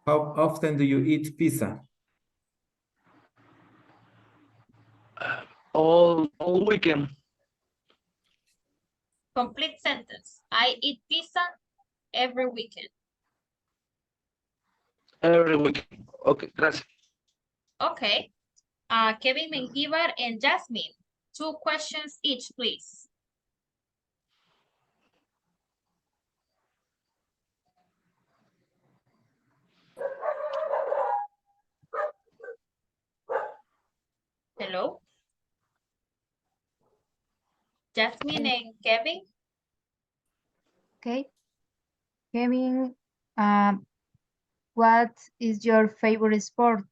How often do you eat pizza? All weekend. Complete sentence. I eat pizza every weekend. Every weekend. Okay, gracias. Okay. Kevin Menjivar and Jasmine. 2 questions each, please. Hello? Jasmine and Kevin? Okay. Kevin, what is your favorite sport?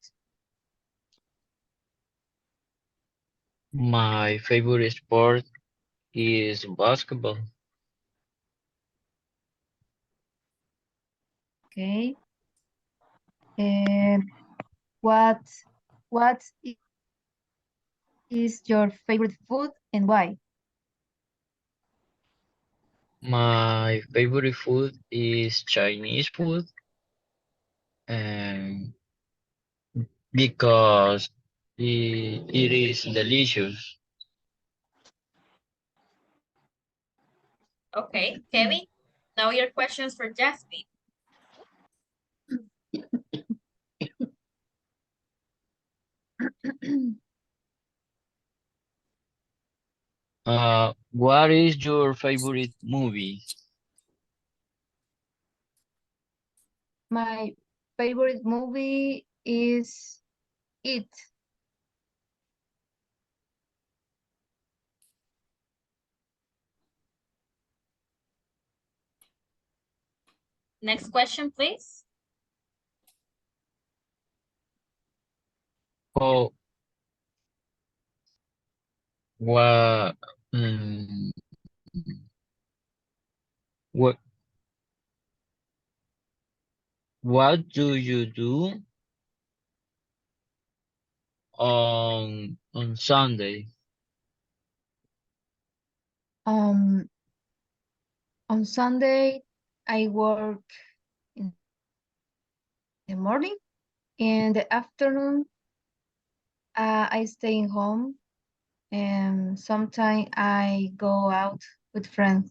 My favorite sport is basketball. Okay. What is your favorite food and why? My favorite food is Chinese food, and because it is delicious. Okay. Kevin? Now your questions for Jasmine. What is your favorite movie? My favorite movie is It. Next question, please. Oh, what, mm, what, what do you do on Sunday? Um, on Sunday, I work in the morning. In the afternoon, I stay in home, and sometimes I go out with friends.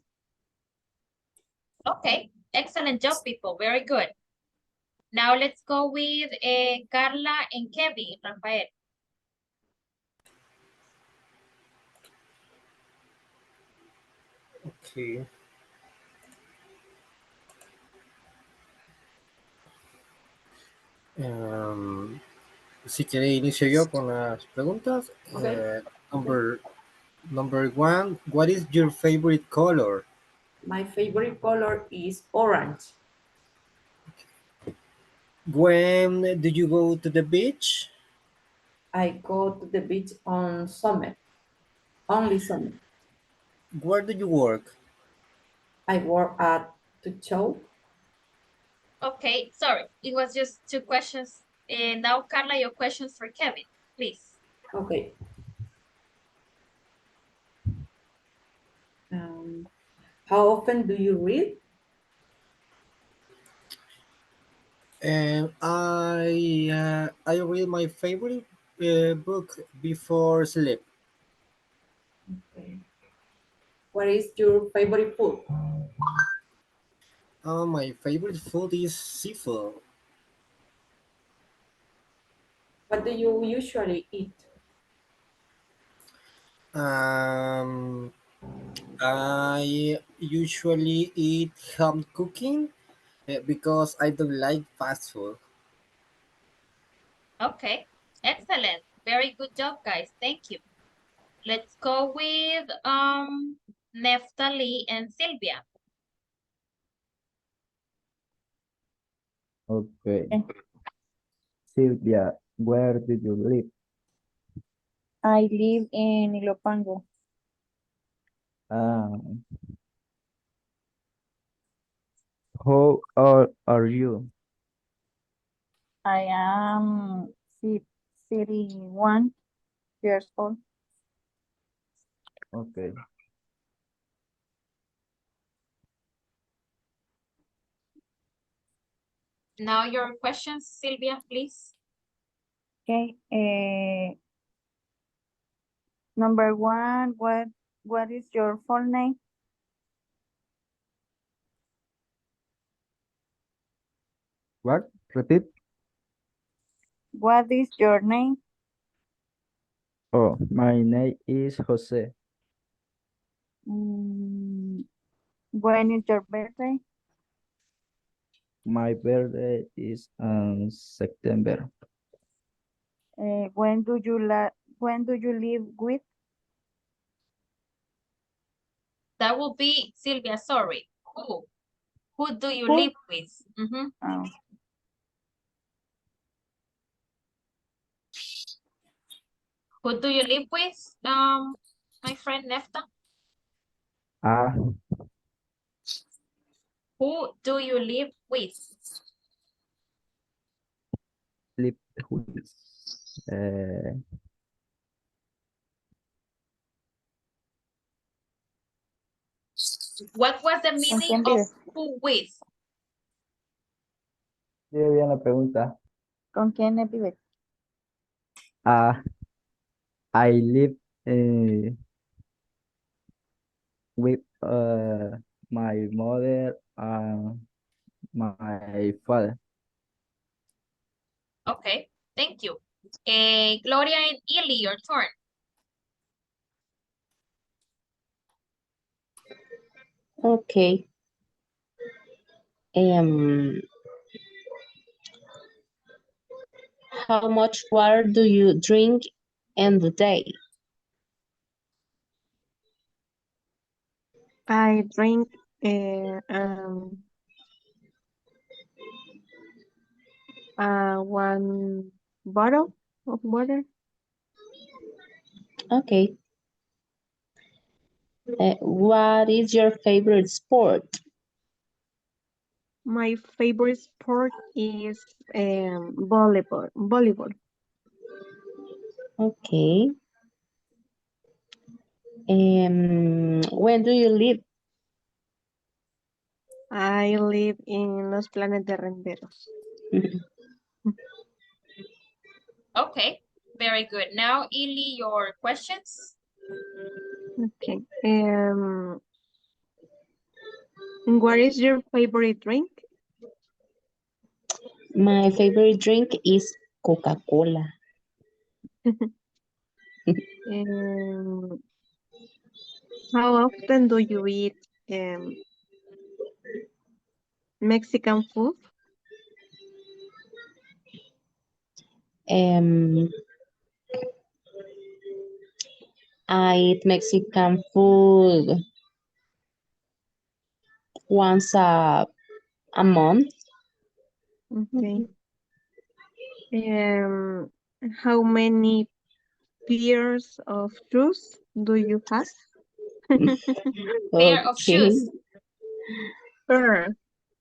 Okay, excellent job, people. Very good. Now let's go with Carla and Kevin, Rafael. Okay. Si quiere inicio yo con las preguntas. Okay. Number one, what is your favorite color? My favorite color is orange. When do you go to the beach? I go to the beach on summer, only summer. Where do you work? I work at the show. Okay, sorry. It was just two questions. And now, Carla, your questions for Kevin, please. Okay. How often do you read? And I read my favorite book before sleep. Okay. What is your favorite food? My favorite food is seafood. What do you usually eat? Um, I usually eat home cooking because I don't like fast food. Okay, excellent. Very good job, guys. Thank you. Let's go with Neftali and Sylvia. Okay. Sylvia, where do you live? I live in Ilopango. Ah, how old are you? I am 31 years old. Okay. Now your questions, Sylvia, please. Okay. Number one, what is your full name? What? Repeat. What is your name? Oh, my name is Jose. Mm, when is your birthday? My birthday is on September. When do you live with? That will be Sylvia, sorry. Who? Who do you Who? live with? Oh. Who do you live with, my friend Nefta? Ah, Who do you live with? live with. Eh, What was the ¿Con meaning quién of vives? who with? sí, bien la pregunta. ¿Con quién vives? Ah, I live with my mother and my father. Okay, thank you. Gloria and Ili, your turn. Okay. Um, how much water do you drink in the day? I drink one bottle of water. Okay. What is your favorite sport? My favorite sport is volleyball. Volleyball. Okay. When do you live? I live in Los Planes de Renderos. Okay, very good. Now, Ili, your questions. Okay. What is your favorite drink? My favorite drink is Coca-Cola. How often do you eat Mexican food? I eat Mexican food once a month. Okay. How many pairs of shoes do you have? Pair of Okay. shoes. Pair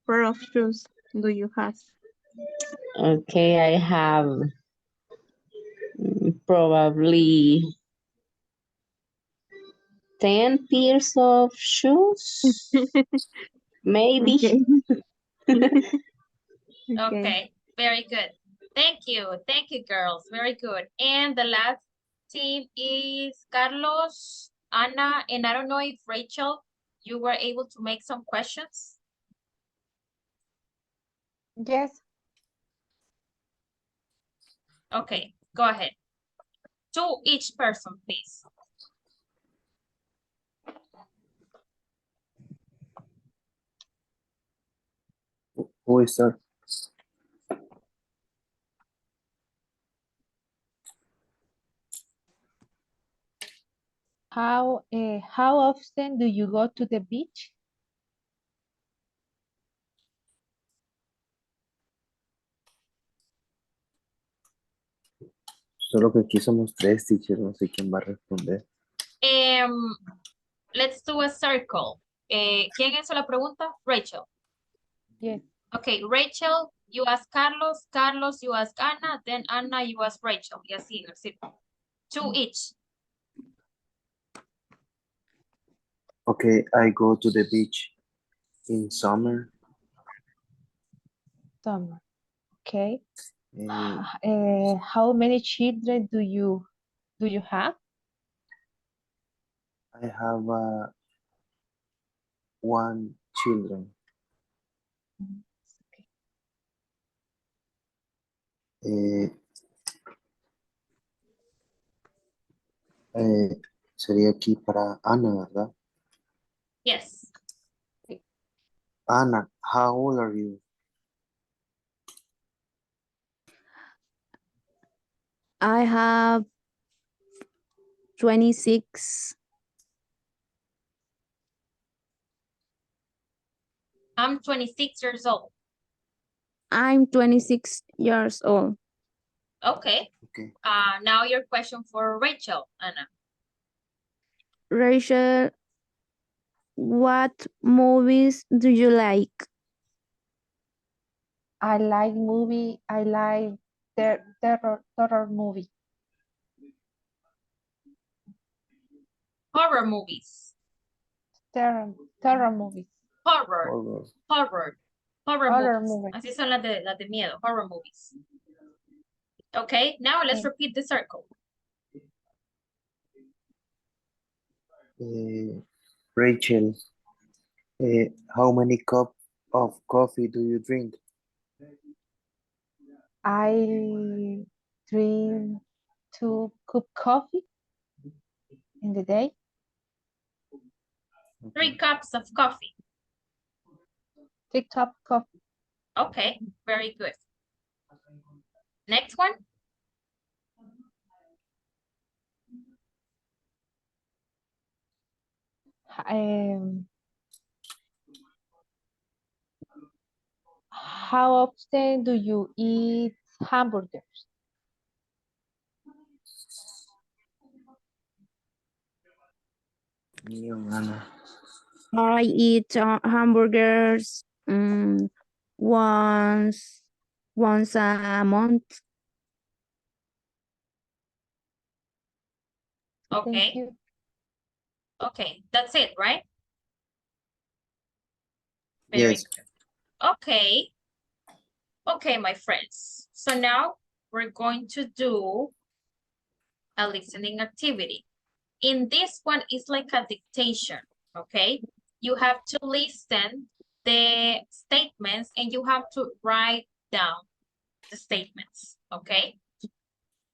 of shoes do you have? Okay, I have probably 10 pairs of shoes. Maybe. Okay. Okay, very good. Thank you. Thank you, girls. Very good. And the last team is Carlos, Anna, and I don't know if Rachel, you were able to make some questions. Yes. Okay, go ahead. Two each person, please. Who is there? How often do you go to the beach? Solo que aquí somos tres, teacher, no sé quién va a responder. Let's do a circle. ¿Quién hizo la pregunta? Rachel. Yes. Okay, Rachel, you ask Carlos. Carlos, you ask Anna. Then Anna, you ask Rachel. Y así, en el círculo. Two each. Okay, I go to the beach in summer. Summer. Okay. Eh, How many children do you have? I have one children. Eh, sería aquí para Ana, ¿verdad? Yes. Ana, how old are you? I have 26. I'm 26 years old. I'm 26 years old. Okay. Okay. Now your question for Rachel, Anna. Rachel, what movies do you like? I like terror movie. Horror movies. Terror movies. Horror. Horror. Horror movies. Movie. Así son las de miedo. Horror movies. Okay, now let's repeat the circle. Rachel, how many cups of coffee do you drink? I drink 2 cup coffee in the day. 3 cups of coffee. 3 cup coffee. Okay, very good. Next one. How often do you eat hamburgers? I eat hamburgers once a month. Okay. Okay, that's it, right? Very Yes. good. Okay. Okay, my friends. So now we're going to do a listening activity. In this one, it's like a dictation, okay? You have to listen the statements and you have to write down the statements, okay?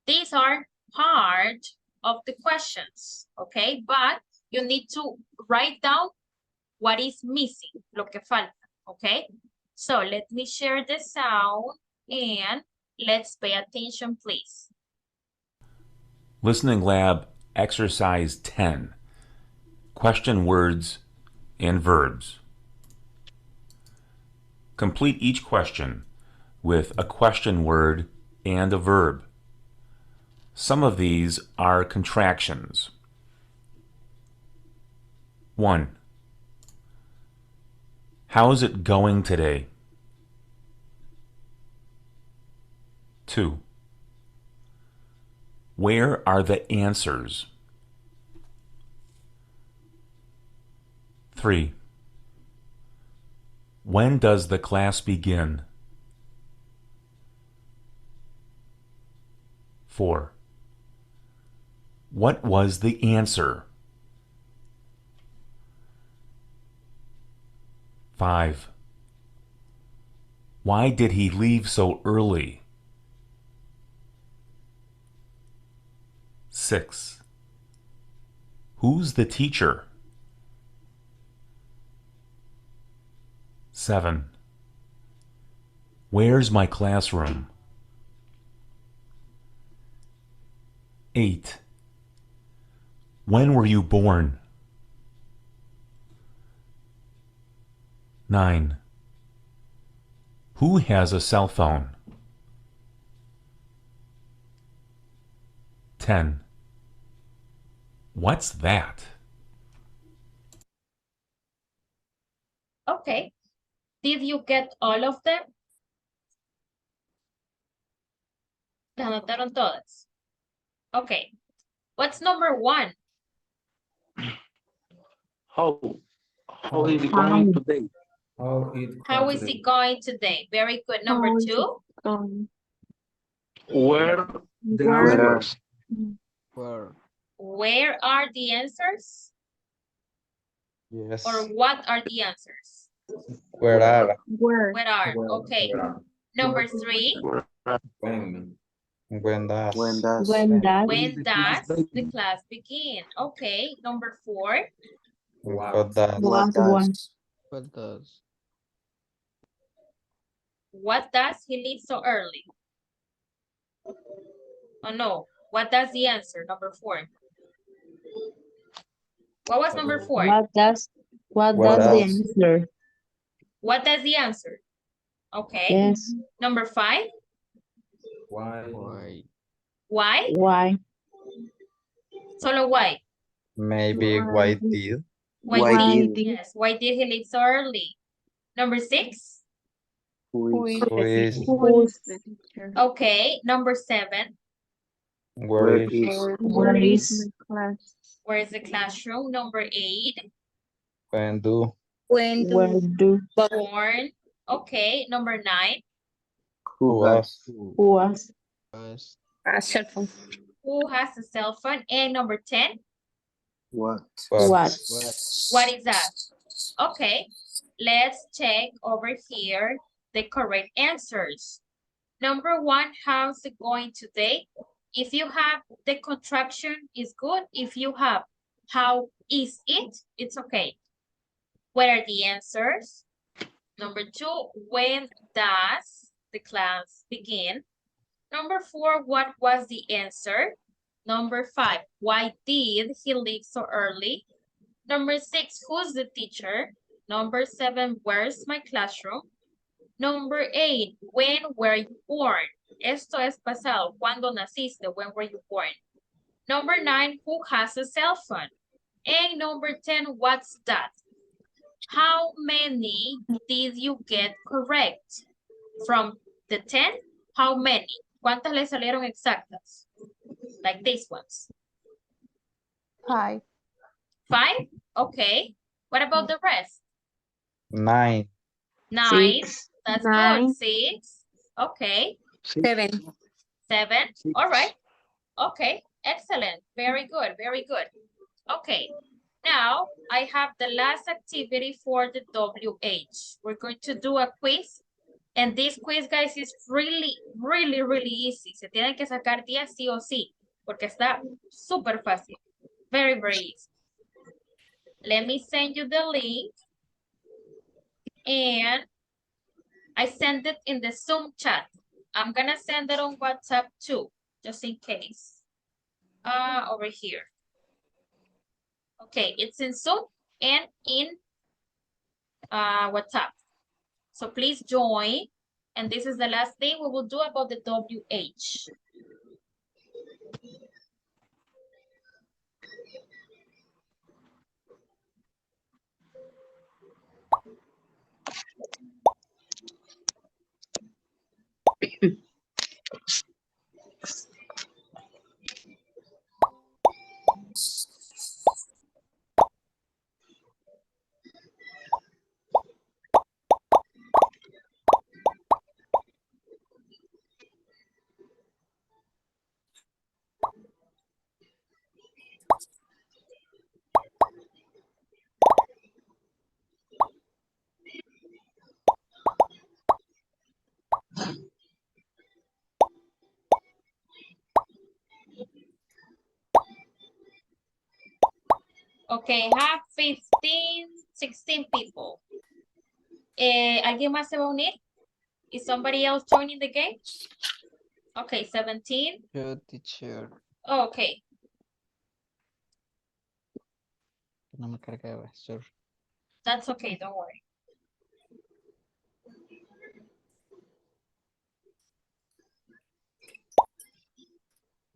These are part of the questions, okay? But you need to write down what is missing, lo que falta, okay? So let me share the sound and let's pay attention, please. Listening Lab Exercise 10. Question words and verbs. Complete each question with a question word and a verb. Some of these are contractions. 1. How's it going today? 2. Where are the answers? 3. When does the class begin? 4. What was the answer? 5. Why did he leave so early? 6. Who's the teacher? 7. Where's my classroom? 8. When were you born? 9. Who has a cell phone? 10. What's that? Okay. Did you get all of them? ¿Las anotaron todas? Okay. What's number 1? How is it going today? How is it going today? Very good. Number 2? Where the Where answers? Where are the answers? Yes. Or what are the answers? Where are? Where are? Okay. Number 3? When? When does? When does? When does the class begin? Okay. Number 4? What does? What does? What does? What does he leave so early? Oh no. What does the answer? Number 4. What was number 4? What does the answer? What does the answer? Okay. Yes. Number 5? Why? Why? Why? Solo why? Maybe why did? Why did? Yes. Why did he leave so early? Number 6? Who is? Who is? Who's the teacher? Okay. Number 7? Where is? Where is my class? Where is the classroom? Number 8? When do? When Born. Okay. Number 9? Who has? Was. cell phone. Who has a cell phone? And number 10? What? What? What is that? Okay. Let's check over here the correct answers. Number 1, how's it going today? If you have the contraction, it's good. If you have how is it, it's okay. What are the answers? Number 2, when does the class begin? Number 4, what was the answer? Number 5, why did he leave so early? Number 6, who's the teacher? Number 7, where's my classroom? Number 8, when were you born? Esto es pasado. ¿Cuándo naciste? When were you born? Number 9, who has a cell phone? And number 10, what's that? How many did you get correct? From the 10, how many? ¿Cuántas le salieron exactas? Like these ones. 5. 5? Okay. What about the rest? 9. 9. 6. That's 9. good. 6. Okay. 7. 7. All right. Okay. Excellent. Very good. Very good. Okay. Now, I have the last activity for the WH. We're going to do a quiz. And this quiz, guys, is really easy. Se tienen que sacar 10 sí o sí, porque está súper fácil. Very easy. Let me send you the link. And I send it in the Zoom chat. I'm going to send it on WhatsApp too, just in case. Over here. Okay, it's in Zoom and in WhatsApp. So please join. And this is the last thing we will do about the WH. Okay, have 15, 16 people. ¿Alguien más se va a unir? Is somebody else joining the game? Okay, 17. Yo, teacher. Oh, okay. No me cargaba, sorry. That's okay, don't worry.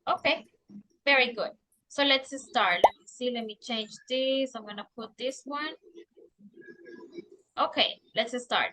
Okay, very good. So let's start. Let me see, let me change this. I'm gonna put this one. Okay, let's start.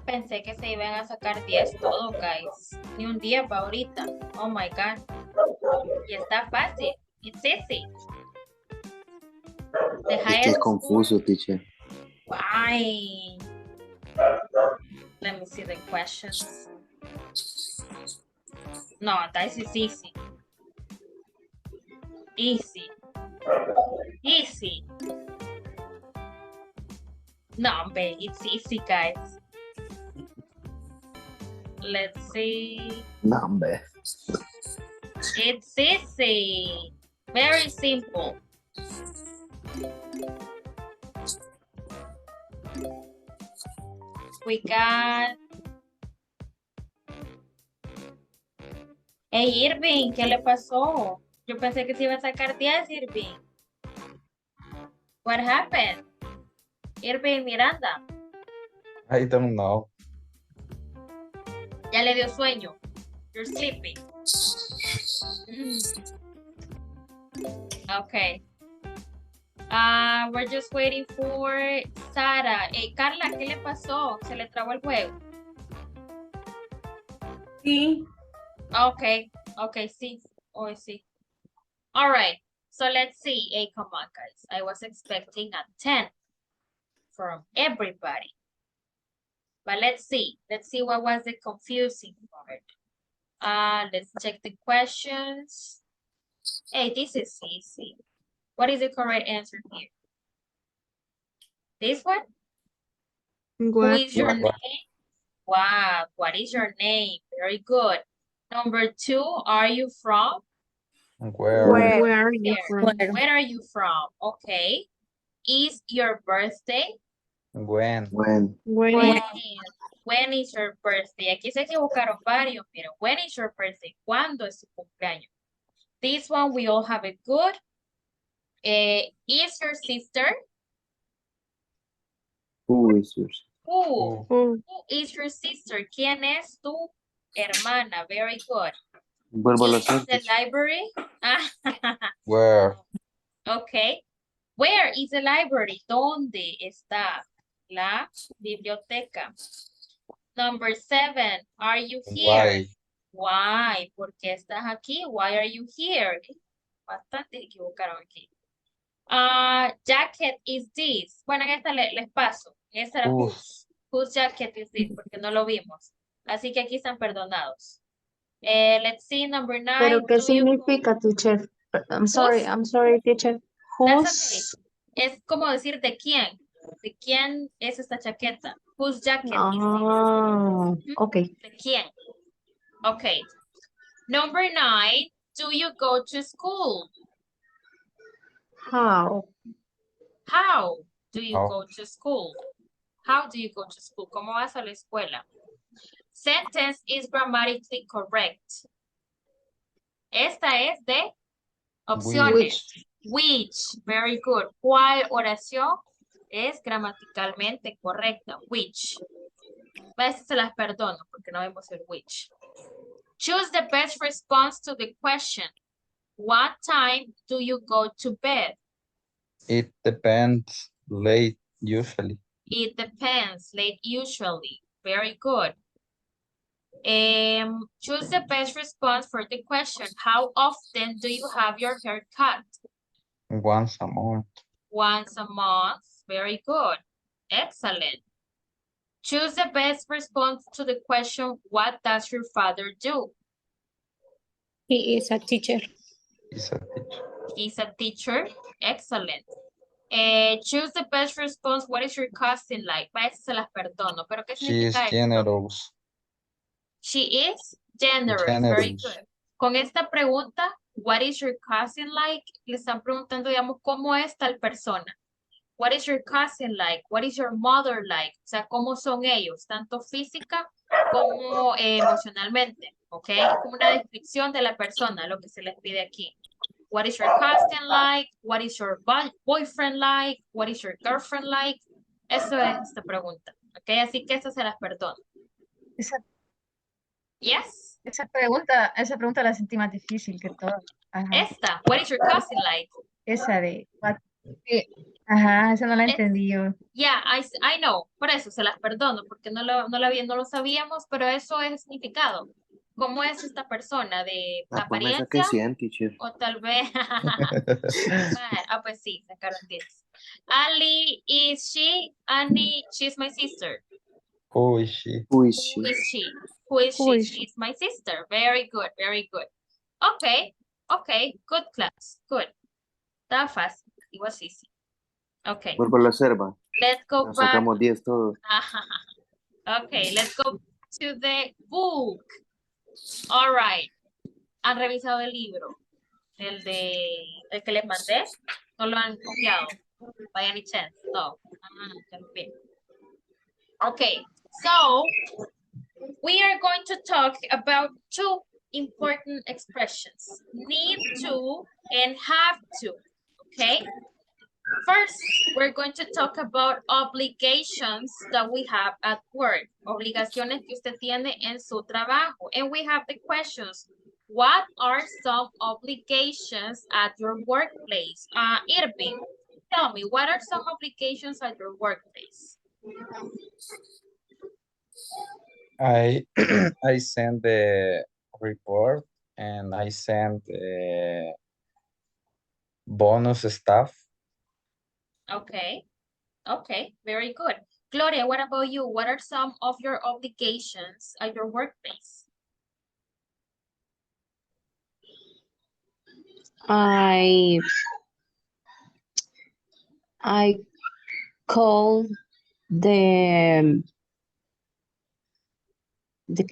Pensé que se iban a sacar 10 todo, guys. Ni un 10 para ahorita. Oh my God. Y está fácil. It's easy. The Es que es highest score. confuso, teacher. Fine. Let me see the questions. No, that is easy. Easy. Easy. No, babe, it's easy, guys. Let's see. No, hombre. It's easy. Very simple. We got... Hey, Irving, ¿qué le pasó? Yo pensé que se iba a sacar 10, Irving. What happened? Irving Miranda, I don't know. ya le dio sueño. You're sleeping. Okay. We're just waiting for Sara. Hey, Carla, ¿qué le pasó? ¿Se le trabó el juego? Sí. Okay, okay, sí. Oh, sí. All right, so let's see. Hey, come on, guys. I was expecting a 10 from everybody. But let's see. Let's see what was the confusing part. Let's check the questions. Hey, this is easy. What is the correct answer here? This one? Who What? is your name? Wow, what is your name? Very good. Number 2, are you from? Where? Where are you from? Where are you from? Okay. Is your birthday? When? When? When is your birthday? Aquí se equivocaron varios. Miren, when is your birthday? ¿Cuándo es su cumpleaños? This one we all have it good. Is your sister? Who is yours? Who? Who? Who is your sister? ¿Quién es tu hermana? Very good. Vuelvo a Is hacer. the library? Where? Okay. Where is the library? ¿Dónde está la biblioteca? Number 7. Are you here? Why? Why? ¿Por qué estás aquí? Why are you here? Bastante equivocaron aquí. Jacket is this. Bueno, en esta les paso. Esta era Uf. whose. Whose jacket is this? Porque no lo vimos. Así que aquí están perdonados. Let's see, number 9. Pero ¿qué Do you- significa, teacher? I'm Whose? sorry, teacher. That's Whose? okay. Es como decir de quién. ¿De quién es esta chaqueta? Whose jacket is this? Ah, okay. ¿De quién? Okay. Number 9. Do you go to school? How? How do you How? go to school? How do you go to school? ¿Cómo vas a la escuela? Sentence is grammatically correct. Esta es de opciones. Which. Very good. ¿Cuál oración es gramaticalmente correcta? Which. A veces se las perdono porque no vemos el which. Choose the best response to the question. What time do you go to bed? It depends. Late, usually. It depends. Late usually. Very good. Choose the best response for the question. How often do you have your hair cut? Once a month. Once a month. Very good. Excellent. Choose the best response to the question, what does your father do? He is a teacher. He's a teacher. He's a teacher. Excellent. Choose the best response, what is your cousin like? A veces se las perdono, pero ¿qué She is significa esto? generous. She is generous. Very good. Con esta pregunta, what is your cousin like? Le están preguntando, digamos, ¿cómo es tal persona? What is your cousin like? What is your mother like? O sea, ¿cómo son ellos? Tanto física como emocionalmente. ¿Ok? Es como una descripción de la persona, lo que se les pide aquí. What is your cousin like? What is your boyfriend like? What is your girlfriend like? Eso es esta pregunta. ¿Ok? Así que esa se las perdono. Yes. Esa pregunta la sentí más difícil que todo. Ajá. Esta, what is your cousin like? Esa de ajá, esa no la entendí yo. Yeah, I know. Por eso se las perdono, porque no lo sabíamos, pero eso es el significado. ¿Cómo es esta persona? ¿De Pues me saqué apariencia? 100, teacher. O tal vez... pues sí, sacaron 10. Ali, is she? Annie, she's my sister. Who is she? Who is Who she? is she? Who is she? She's my sister. Very good, very good. Okay, good class, good. Está fácil, it was easy. Okay. Vuelvo a la selva. Let's go Nos back. sacamos 10 todos. Okay, let's go to the book. All right. ¿Han revisado el libro? El que les mandé. ¿No lo han copiado? By any chance? No. Bien. Okay, so we are going to talk about two important expressions. Need to and have to. Okay? First, we're going to talk about obligations that we have at work. Obligaciones que usted tiene en su trabajo. And we have the questions. What are some obligations at your workplace? Irving, tell me, what are some obligations at your workplace? I I send the report and I send bonus stuff. Okay, very good. Gloria, what about you? What are some of your obligations at your workplace? I call the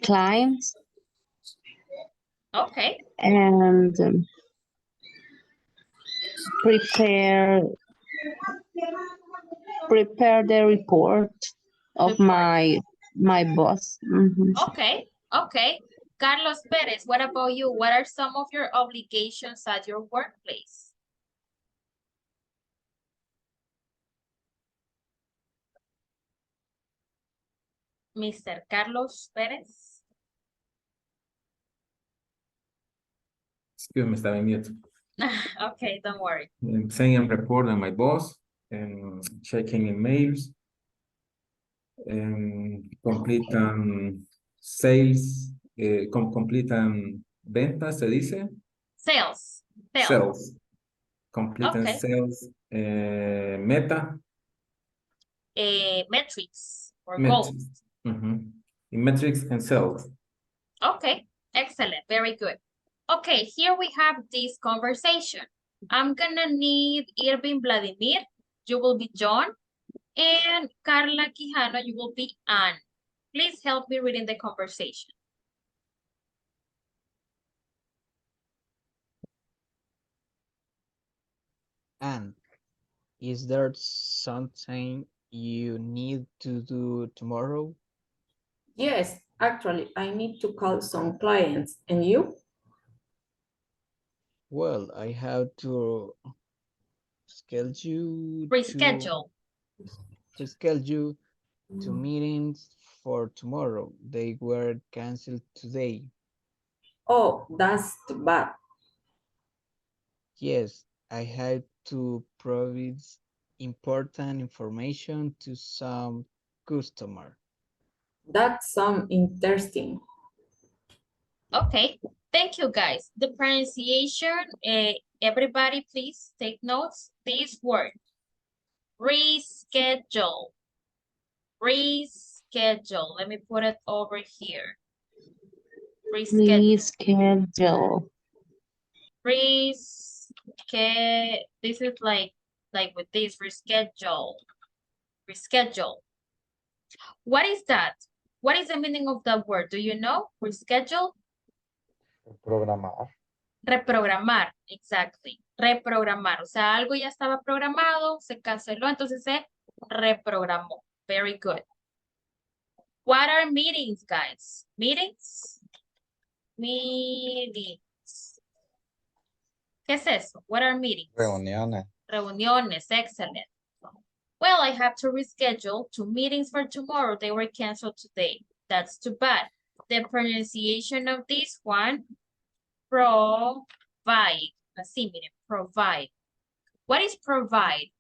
clients Okay. and prepare the report of my boss. Mhm. Okay. Carlos Perez, what about you? What are some of your obligations at your workplace? Mr. Carlos Pérez. Excuse me, estaba en mute. Okay, don't worry. Sending report on my boss, checking emails, completan sales, completan ventas, se dice. Sales. Sales. Completing Okay. sales, meta. Metrics or Metrics. goals. In metrics and sales. Okay, excellent, very good. Okay, here we have this conversation. I'm gonna need Irving Vladimir, you will be John, and Carla Quijano, you will be Anne. Please help me reading the conversation. And is there something you need to do tomorrow? Yes, actually, I need to call some clients. And you? Well, I have to Reschedule. Reschedule two meetings for tomorrow. They were canceled today. Oh, that's too bad. Yes, I had to provide important information to some customer. That's some interesting. Okay, thank you guys. The pronunciation, everybody please take notes. This word, reschedule. Reschedule. Let me put it over here. Reschedule. This is like with this reschedule. Reschedule. What is that? What is the meaning of that word? Do you know? Reschedule. Programar. Reprogramar, exactly. Reprogramar. O sea, algo ya estaba programado, se canceló, entonces se reprogramó. Very good. What are meetings, guys? Meetings? Meetings. ¿Qué es eso? What are meetings? Reuniones. Reuniones, excellent. Well, I have to reschedule 2 meetings for tomorrow. They were canceled today. That's too bad. The pronunciation of this one, provide. Así, miren, provide. What is provide?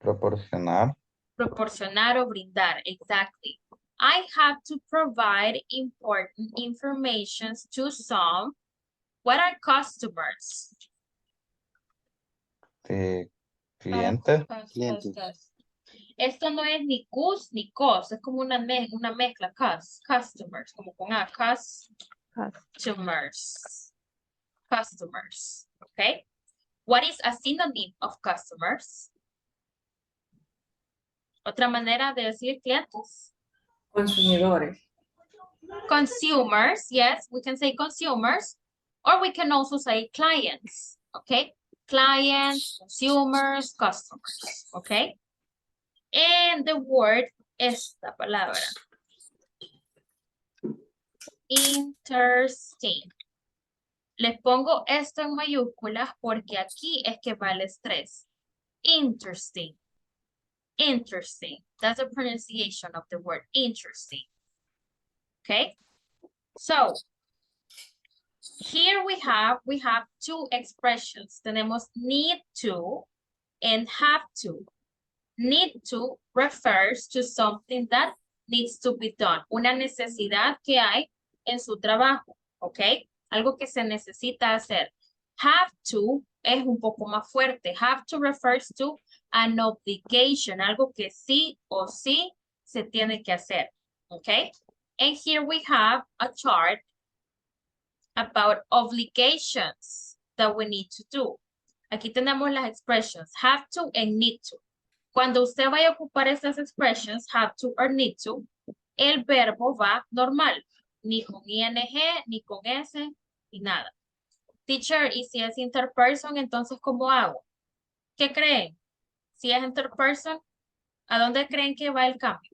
Proporcionar. Proporcionar o brindar, exactly. I have to provide important information to some. What are customers? Cliente. Clientes. Esto no es ni cus ni cos, es como una mezcla, customers, como con A, customers. Customers, okay? What is a synonym of customers? Otra manera de decir clientes. Consumidores. Consumers, yes, we can say consumers, or we can also say clients, okay? Clients, consumers, customers, okay? And the word, esta palabra. Interesting. Les pongo esto en mayúsculas porque aquí es que va el estrés. Interesting. Interesting. That's the pronunciation of the word interesting. Okay? So, here we have 2 expressions. Tenemos need to and have to. Need to refers to something that needs to be done. Una necesidad que hay en su trabajo, ¿ok? Algo que se necesita hacer. Have to es un poco más fuerte. Have to refers to an obligation, algo que sí o sí se tiene que hacer, ¿ok? And here we have a chart about obligations that we need to do. Aquí tenemos las expressions have to and need to. Cuando usted vaya a ocupar estas expressions, have to or need to, el verbo va normal, ni con ing, ni con s, ni nada. Teacher, y si es interperson, entonces, ¿cómo hago? ¿Qué creen? Si es interperson, ¿a dónde creen que va el cambio?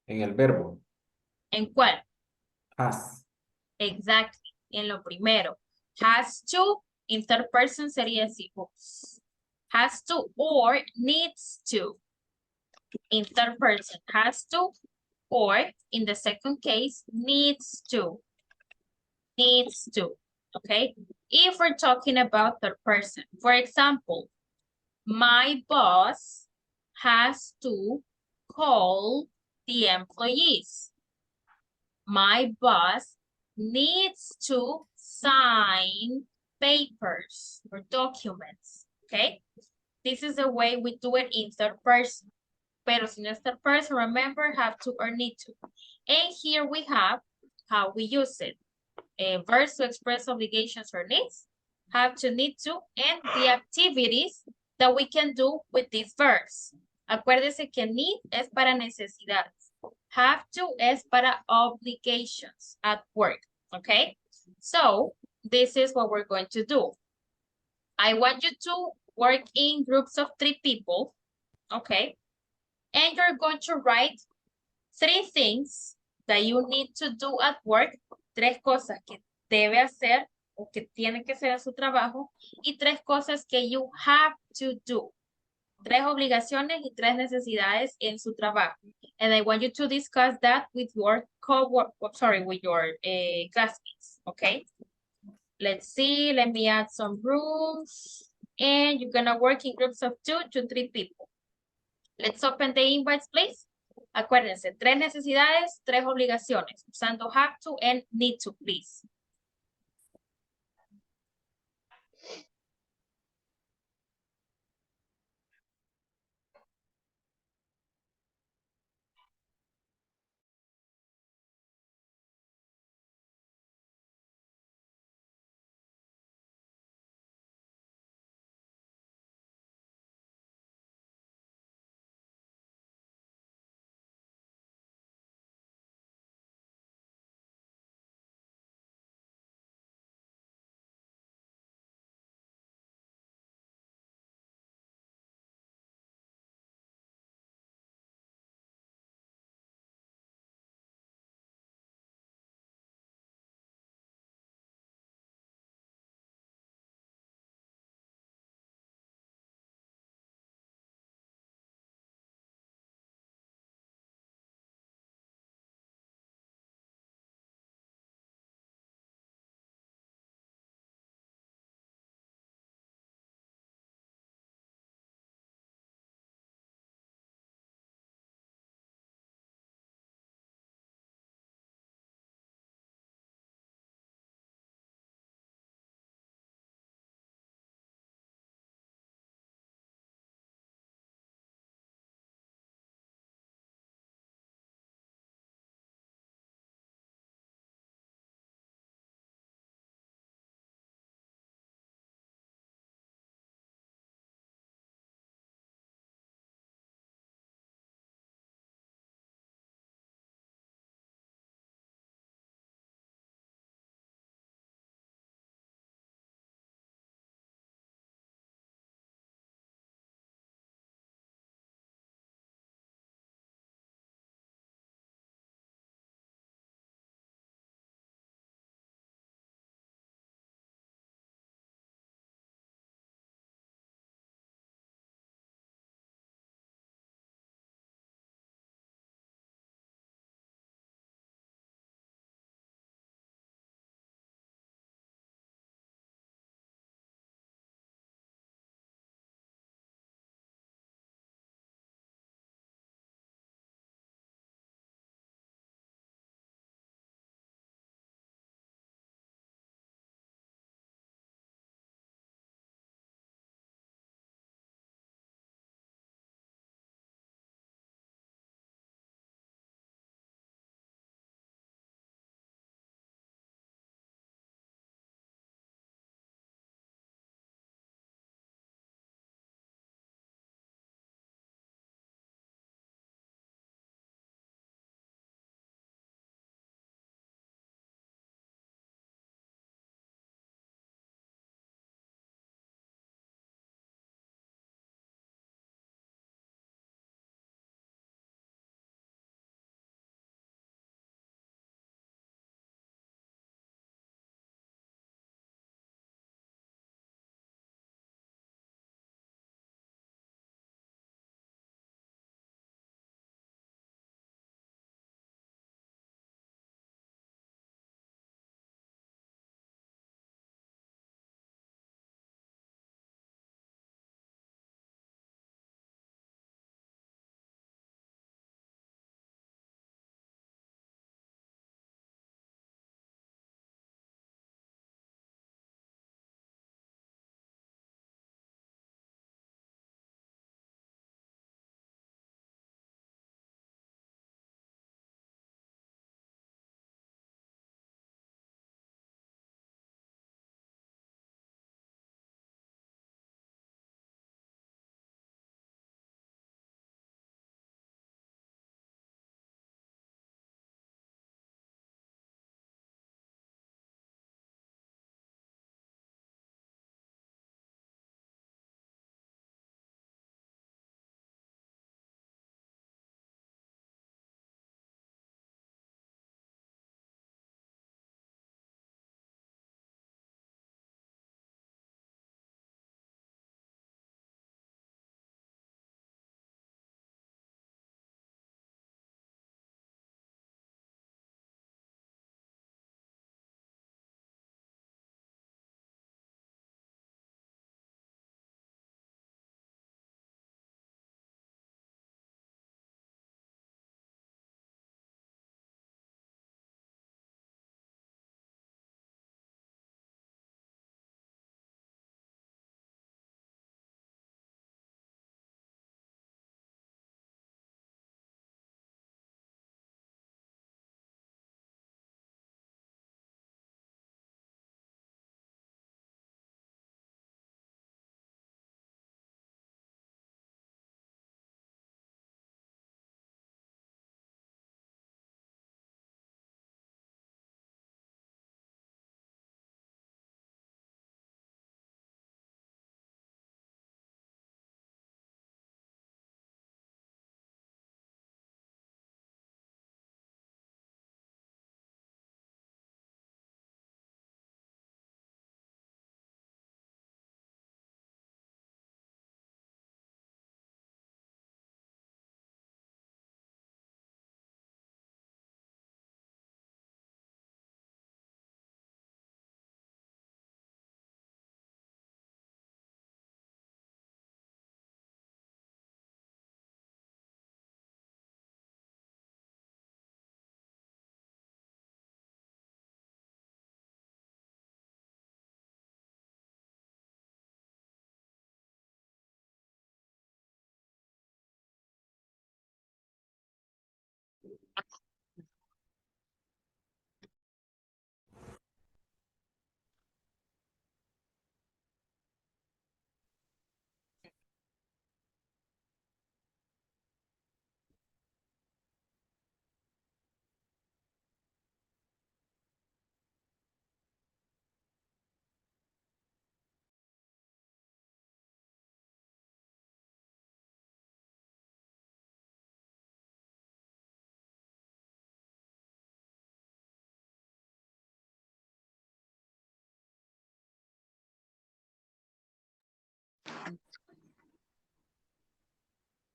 En el verbo. ¿En cuál? Has. Exactly, en lo primero. Has to, interperson sería así. Oops. Has to or needs to. In third person, has to, or in the second case, needs to. Needs to, okay? If we're talking about third person, for example, my boss has to call the employees. My boss needs to sign papers or documents, okay? This is the way we do it in third person. Pero si no es third person, remember, have to or need to. And here we have how we use it. Verbs to express obligations or needs, have to, need to, and the activities that we can do with these verbs. Acuérdese que need es para necesidades. Have to es para obligations at work, okay? So, this is what we're going to do. I want you to work in groups of 3 people, okay? And you're going to write 3 things that you need to do at work, 3 cosas que debe hacer o que tiene que hacer en su trabajo y 3 cosas que you have to do. 3 obligaciones y 3 necesidades en su trabajo. And I want you to discuss that with your with your classmates, okay? Let's see, let me add some rules. And you're gonna work in groups of 2 to 3 people. Let's open the invites, please. Acuérdense, 3 necesidades, 3 obligaciones, usando have to and need to, please.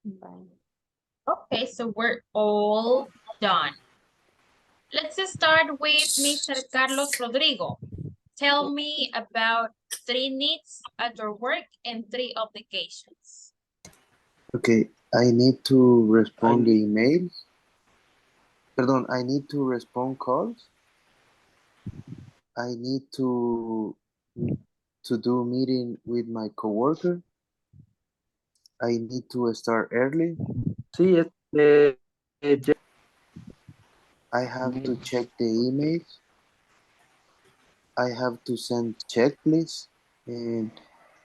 Bye. Okay, so we're all done. Let's start with Mr. Carlos Rodrigo. Tell me about 3 needs at your work and 3 obligations. Okay, I need to respond the emails. Perdón, I need to respond calls. I need to do meeting with my coworker. I need to start early. Sí, I have to check the emails. I have to send checklists, and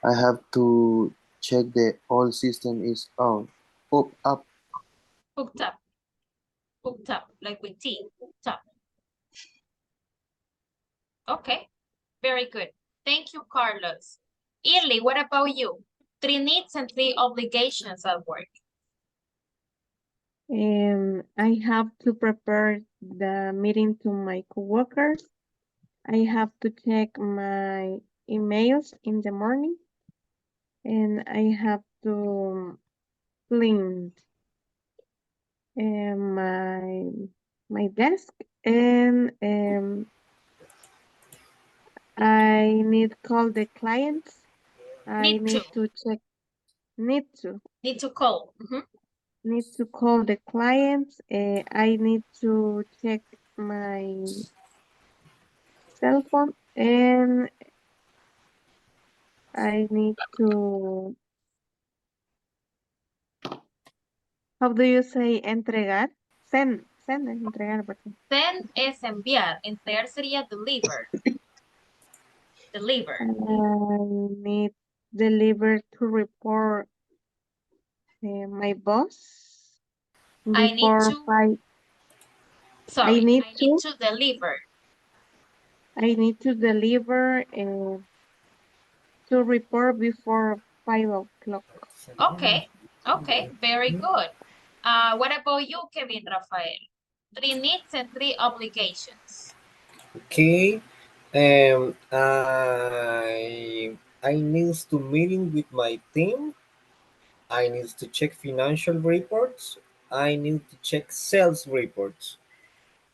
I have to check the all system is on. Up. Hooked up. Hooked up, like with T. Hooked up. Okay, very good. Thank you, Carlos. Illy, what about you? 3 needs and 3 obligations at work. I have to prepare the meeting to my coworkers. I have to check my emails in the morning, and I have to clean my desk, and I need call the clients. I need to check. Need to call. Need to call the clients. I need to check my cell phone, and I need to, how do you say entregar? Send es entregar, perdón. Send es enviar. Entregar sería deliver. Deliver. I need deliver to report my boss I need before to, 5. sorry, I need to deliver. I need to deliver to report before 5 o'clock. Okay, okay, very good. What about you, Kevin Rafael? 3 needs and 3 obligations. Okay. I need to meeting with my team. I need to check financial reports. I need to check sales reports.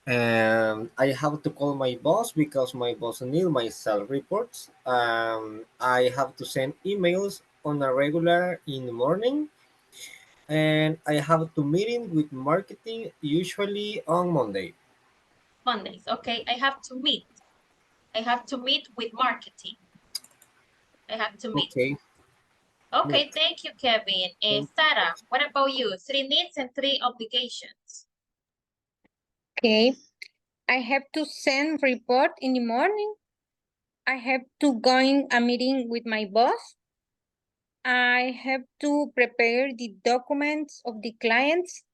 And I have to call my boss because my boss need my sales reports. I have to send emails on a regular in the morning. And I have to meeting with marketing usually on Monday. Mondays, okay, I have to meet. I have to meet with marketing. I have to meet. Okay. Okay, thank you, Kevin. Sarah, what about you? 3 needs and 3 obligations. Okay. I have to send report in the morning. I have to go in a meeting with my boss. I have to prepare the documents of the clients.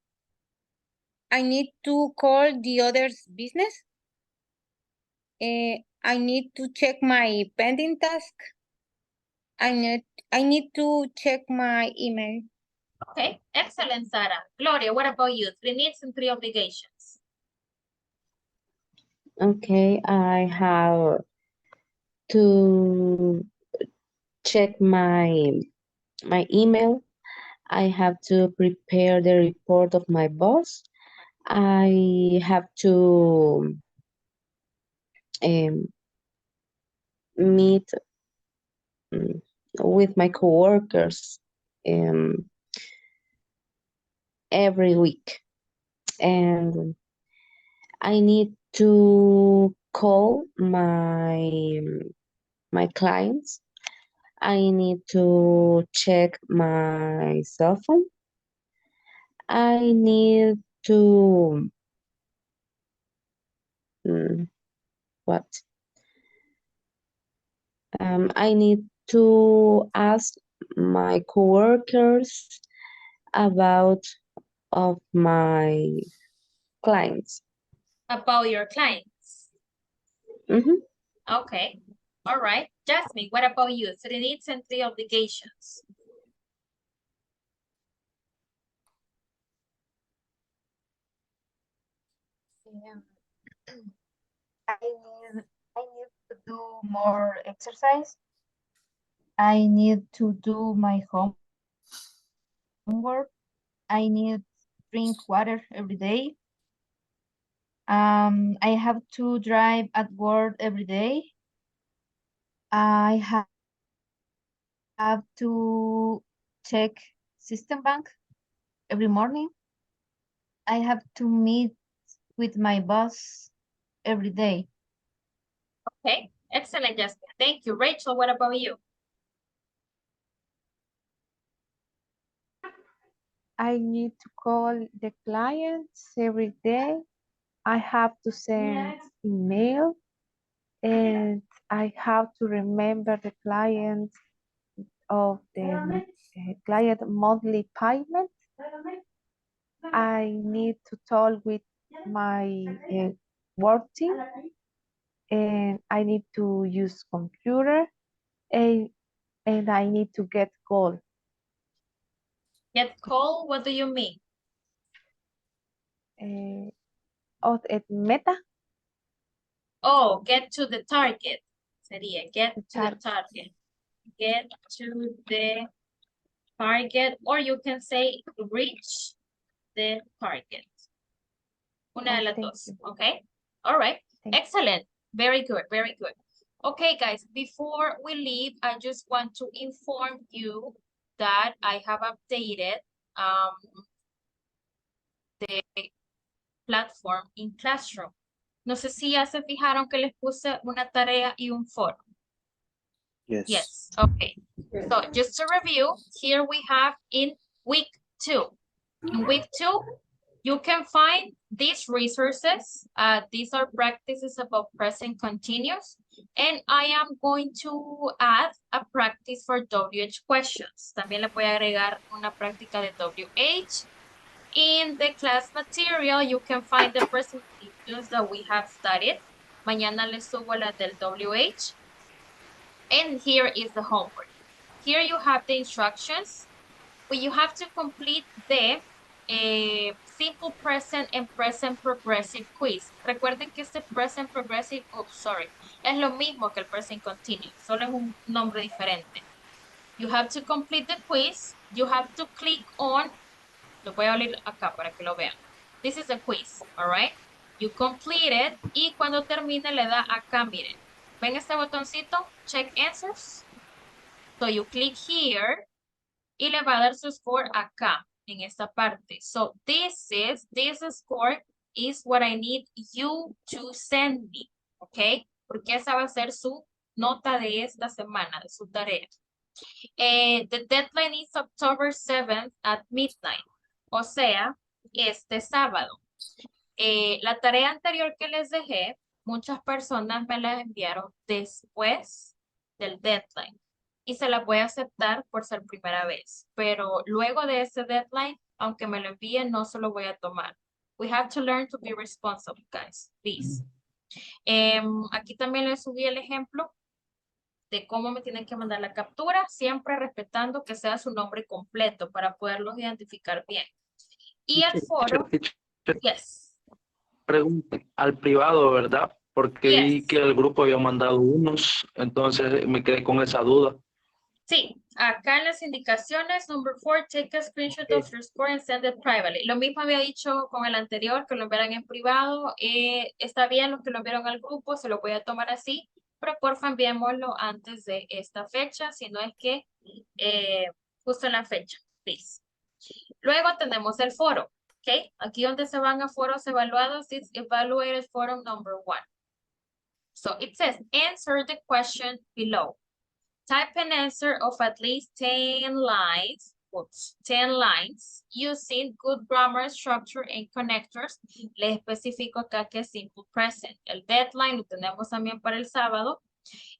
I need to call the other's business. I need to check my pending task. I need to check my email. Okay, excellent, Sarah. Gloria, what about you? 3 needs and 3 obligations. Okay, I have to check my email. I have to prepare the report of my boss. I have to meet with my coworkers every week, and I need to call my clients. I need to check my cell phone. I need to what? I need to ask my coworkers about of my clients. About your clients. Okay, all right. Jasmine, what about you? 3 needs and 3 obligations. I need to do more exercise. I need to do my homework. I need drink water every day. I have to drive at work every day. I have to check system bank every morning. I have to meet with my boss every day. Okay, excellent, Jessica. Thank you. Rachel, what about you? I need to call the clients every day. I have to send email and I have to remember the client of the client monthly payment. I need to talk with my work team and I need to use computer and, and I need to get call. Get call, what do you mean? Of meta. Oh, get to the target. Sería get to the target. Get to the target, or you can say reach the target. Una de las dos, okay? All right, excellent. Very good, very good. Okay, guys, before we leave, I just want to inform you that I have updated the platform in Classroom. No sé si ya se fijaron que les puse una tarea y un foro. Yes. Yes, okay. So just to review, here we have in week 2. In week 2, you can find these resources. These are practices about present continuous. And I am going to add a practice for WH questions. También le voy a agregar una práctica de WH. In the class material, you can find the presentations that we have studied. Mañana les subo la del WH. And here is the homework. Here you have the instructions. But you have to complete the simple present and present progressive quiz. Recuerden que este present progressive, es lo mismo que el present continuous, solo es un nombre diferente. You have to complete the quiz. You have to click on, lo voy a abrir acá para que lo vean. This is a quiz, all right? You complete it y cuando termine le da acá, miren. ¿Ven este botoncito? Check answers. So you click here y le va a dar su score acá, en esta parte. So this score is what I need you to send me, ¿ok? Porque esa va a ser su nota de esta semana, de su tarea. The deadline is October 7th at midnight. O sea, este sábado. La tarea anterior que les dejé, muchas personas me la enviaron después del deadline. Y se la voy a aceptar por ser primera vez. Pero luego de ese deadline, aunque me lo envíen, no se lo voy a tomar. We have to learn to be responsible, guys, please. Aquí también les subí el ejemplo de cómo me tienen que mandar la captura, siempre respetando que sea su nombre completo para poderlos identificar bien. Y el foro, yes. Pregunta al privado, ¿verdad? Porque vi Yes. que el grupo había mandado unos, entonces me quedé con esa duda. Sí, acá en las indicaciones, number 4, take a screenshot of your score and send it privately. Lo mismo había dicho con el anterior, que lo enviaran en privado. Está bien los que lo enviaron al grupo, se lo voy a tomar así, pero porfa enviémoslo antes de esta fecha, si no es que justo en la fecha, please. Luego tenemos el foro, ¿ok? Aquí donde se van a foros evaluados, it's evaluated forum number 1. So it says, answer the question below. Type an answer of at least 10 lines, oops, 10 lines, using good grammar structure and connectors. Les especifico acá que es simple present. El deadline lo tenemos también para el sábado.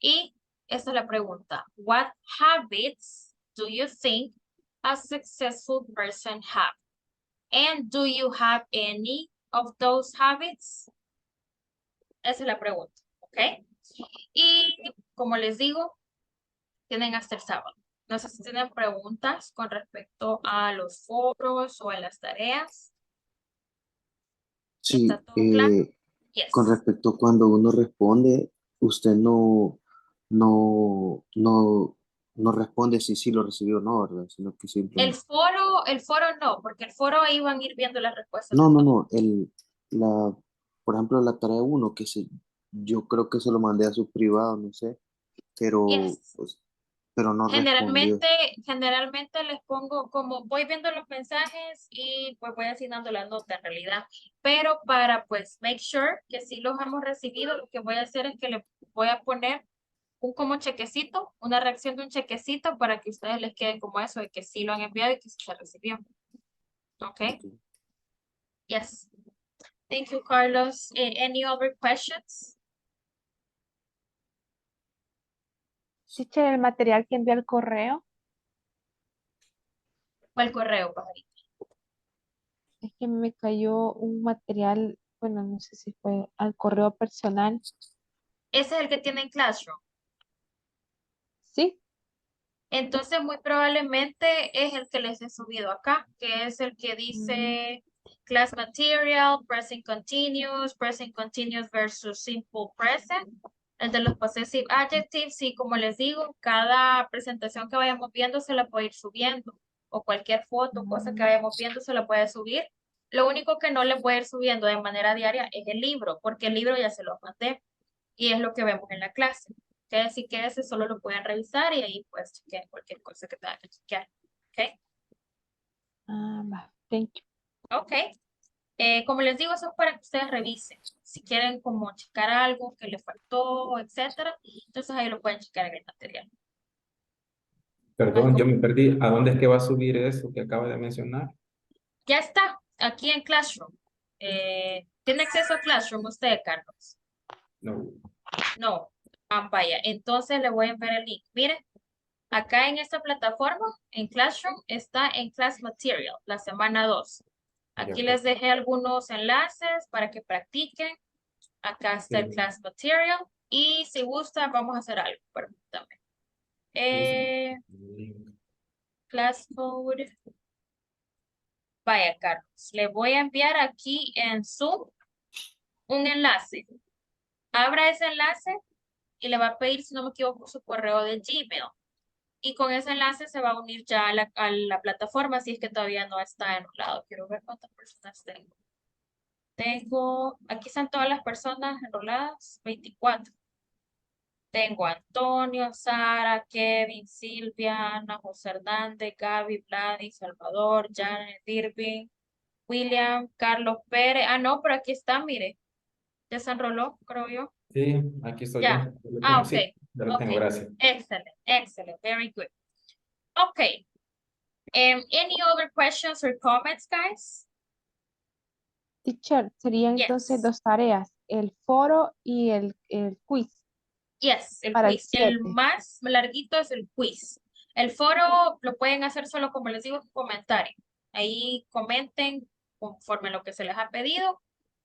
Y esta es la pregunta. What habits do you think a successful person have? And do you have any of those habits? Esa es la pregunta, ¿ok? Y como les digo, tienen hasta el sábado. No sé si tienen preguntas con respecto a los foros o a las tareas. Sí, ¿Está todo claro? Yes. con respecto a cuando uno responde, usted no no responde si sí lo recibió o no, ¿verdad? Sino que simplemente... El foro no, porque el foro ahí van a ir viendo las respuestas. No, no, no. Por ejemplo, la tarea uno, yo creo que se lo mandé a su privado, no sé, pero, Yes. pues, pero no respondió. Generalmente les pongo como voy viendo los mensajes y pues voy asignando la nota en realidad. Pero para pues make sure que sí los hemos recibido, lo que voy a hacer es que le voy a poner un como chequecito, una reacción de un chequecito para que ustedes les quede como eso de que sí lo han enviado y que sí se recibió. Ok. Yes. Thank you, Carlos. Any other questions? Teacher, el material que envió al correo, ¿Cuál correo, pajarito? es que me cayó un material, bueno, no sé si fue al correo personal. Ese es el que tiene en Classroom. ¿Sí? Entonces, muy probablemente es el que les he subido acá, que es el que Mm, dice class material, present continuous versus simple present. El de los possessive adjectives, y como les digo, cada presentación que vayamos viendo se la puede ir subiendo, o cualquier foto, cosa que vayamos viendo se la puede subir. Lo único que no les voy a ir subiendo de manera diaria es el libro, porque el libro ya se lo mandé, y es lo que vemos en la clase. ¿Okay? Así que ese solo lo pueden revisar y ahí pues chequen cualquier cosa que tengan que chequear. ¿Ok? va, thank you. Ok. Como les digo, eso es para que ustedes revisen. Si quieren como checar algo que les faltó, etcétera, entonces ahí lo pueden checar en el material. Perdón, yo me perdí. ¿A dónde es que va a subir eso que acaba de mencionar? Ya está, aquí en Classroom. ¿Tiene acceso a Classroom usted, Carlos? No. No. Vaya, entonces le voy a enviar el link. Miren, acá en esta plataforma, en Classroom, está en Class Material, la semana 2. Aquí les dejé algunos enlaces para que practiquen. Acá está el Class Material. Y si gusta, vamos a hacer algo. Permítame. Class Code. Vaya, Carlos. Le voy a enviar aquí en Zoom un enlace. Abra ese enlace y le va a pedir, si no me equivoco, su correo de Gmail. Y con ese enlace se va a unir ya a la plataforma, si es que todavía no está enrolado. Quiero ver cuántas personas tengo. Aquí están todas las personas enroladas, 24. Tengo a Antonio, Sara, Kevin, Silvia, Ana, José Hernández, Gaby, Vladi, Salvador, Janet, Irving, William, Carlos Pérez. Ah, no, pero aquí está, mire. Ya se enroló, creo yo. Sí, aquí estoy yo. Ya. Ya lo Ah, tengo. ok. Sí, ya lo tengo, Ok. gracias. Excellent. Excellent. Very good. Okay. Any other questions or comments, guys? Teacher, serían entonces Yes. 2 tareas, el foro y el quiz Yes, el para el quiz. El 7. más larguito es el quiz. El foro lo pueden hacer solo, como les digo, un comentario. Ahí comenten conforme a lo que se les ha pedido.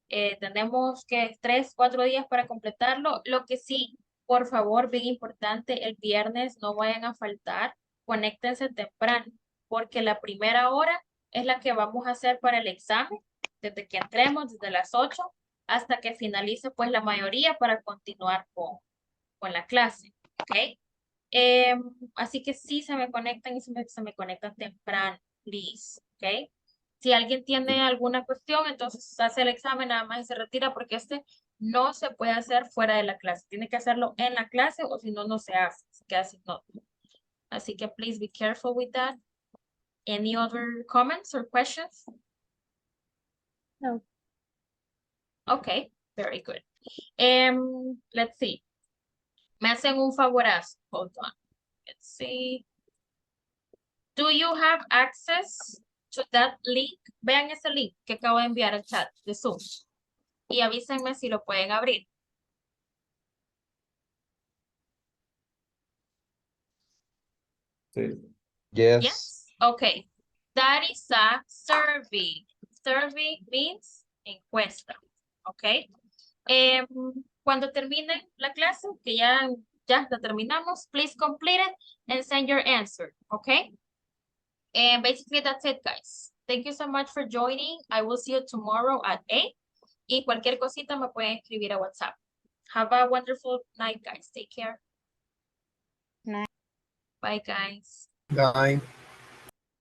Tenemos que 3, 4 días para completarlo. Lo que sí, por favor, bien importante, el viernes no vayan a faltar. Conéctense temprano, porque la primera hora es la que vamos a hacer para el examen, desde que entremos, desde las 8 hasta que finalice pues la mayoría para continuar con la clase, ¿ok? Así que sí se me conectan y se me conectan temprano, please, ¿ok? Si alguien tiene alguna cuestión, entonces hace el examen nada más y se retira porque este no se puede hacer fuera de la clase. Tiene que hacerlo en la clase o si no, no se hace. Se queda sin nota. Así que please be careful with that. Any other comments or questions? No. Okay, very good. Let's see. Me hacen un favorazo. Hold on. Let's see. Do you have access to that link? Vean ese link que acabo de enviar al chat de Zoom. Y avísenme si lo pueden abrir. Sí. Yes. Yes? Okay. That is a survey. Survey means encuesta. Okay. Cuando terminen la clase, que ya la terminamos, please complete it and send your answer. Okay. And basically that's it, guys. Thank you so much for joining. I will see you tomorrow at 8. Y cualquier cosita me pueden escribir a WhatsApp. Have a wonderful night, guys. Take care. Bye, guys. Bye.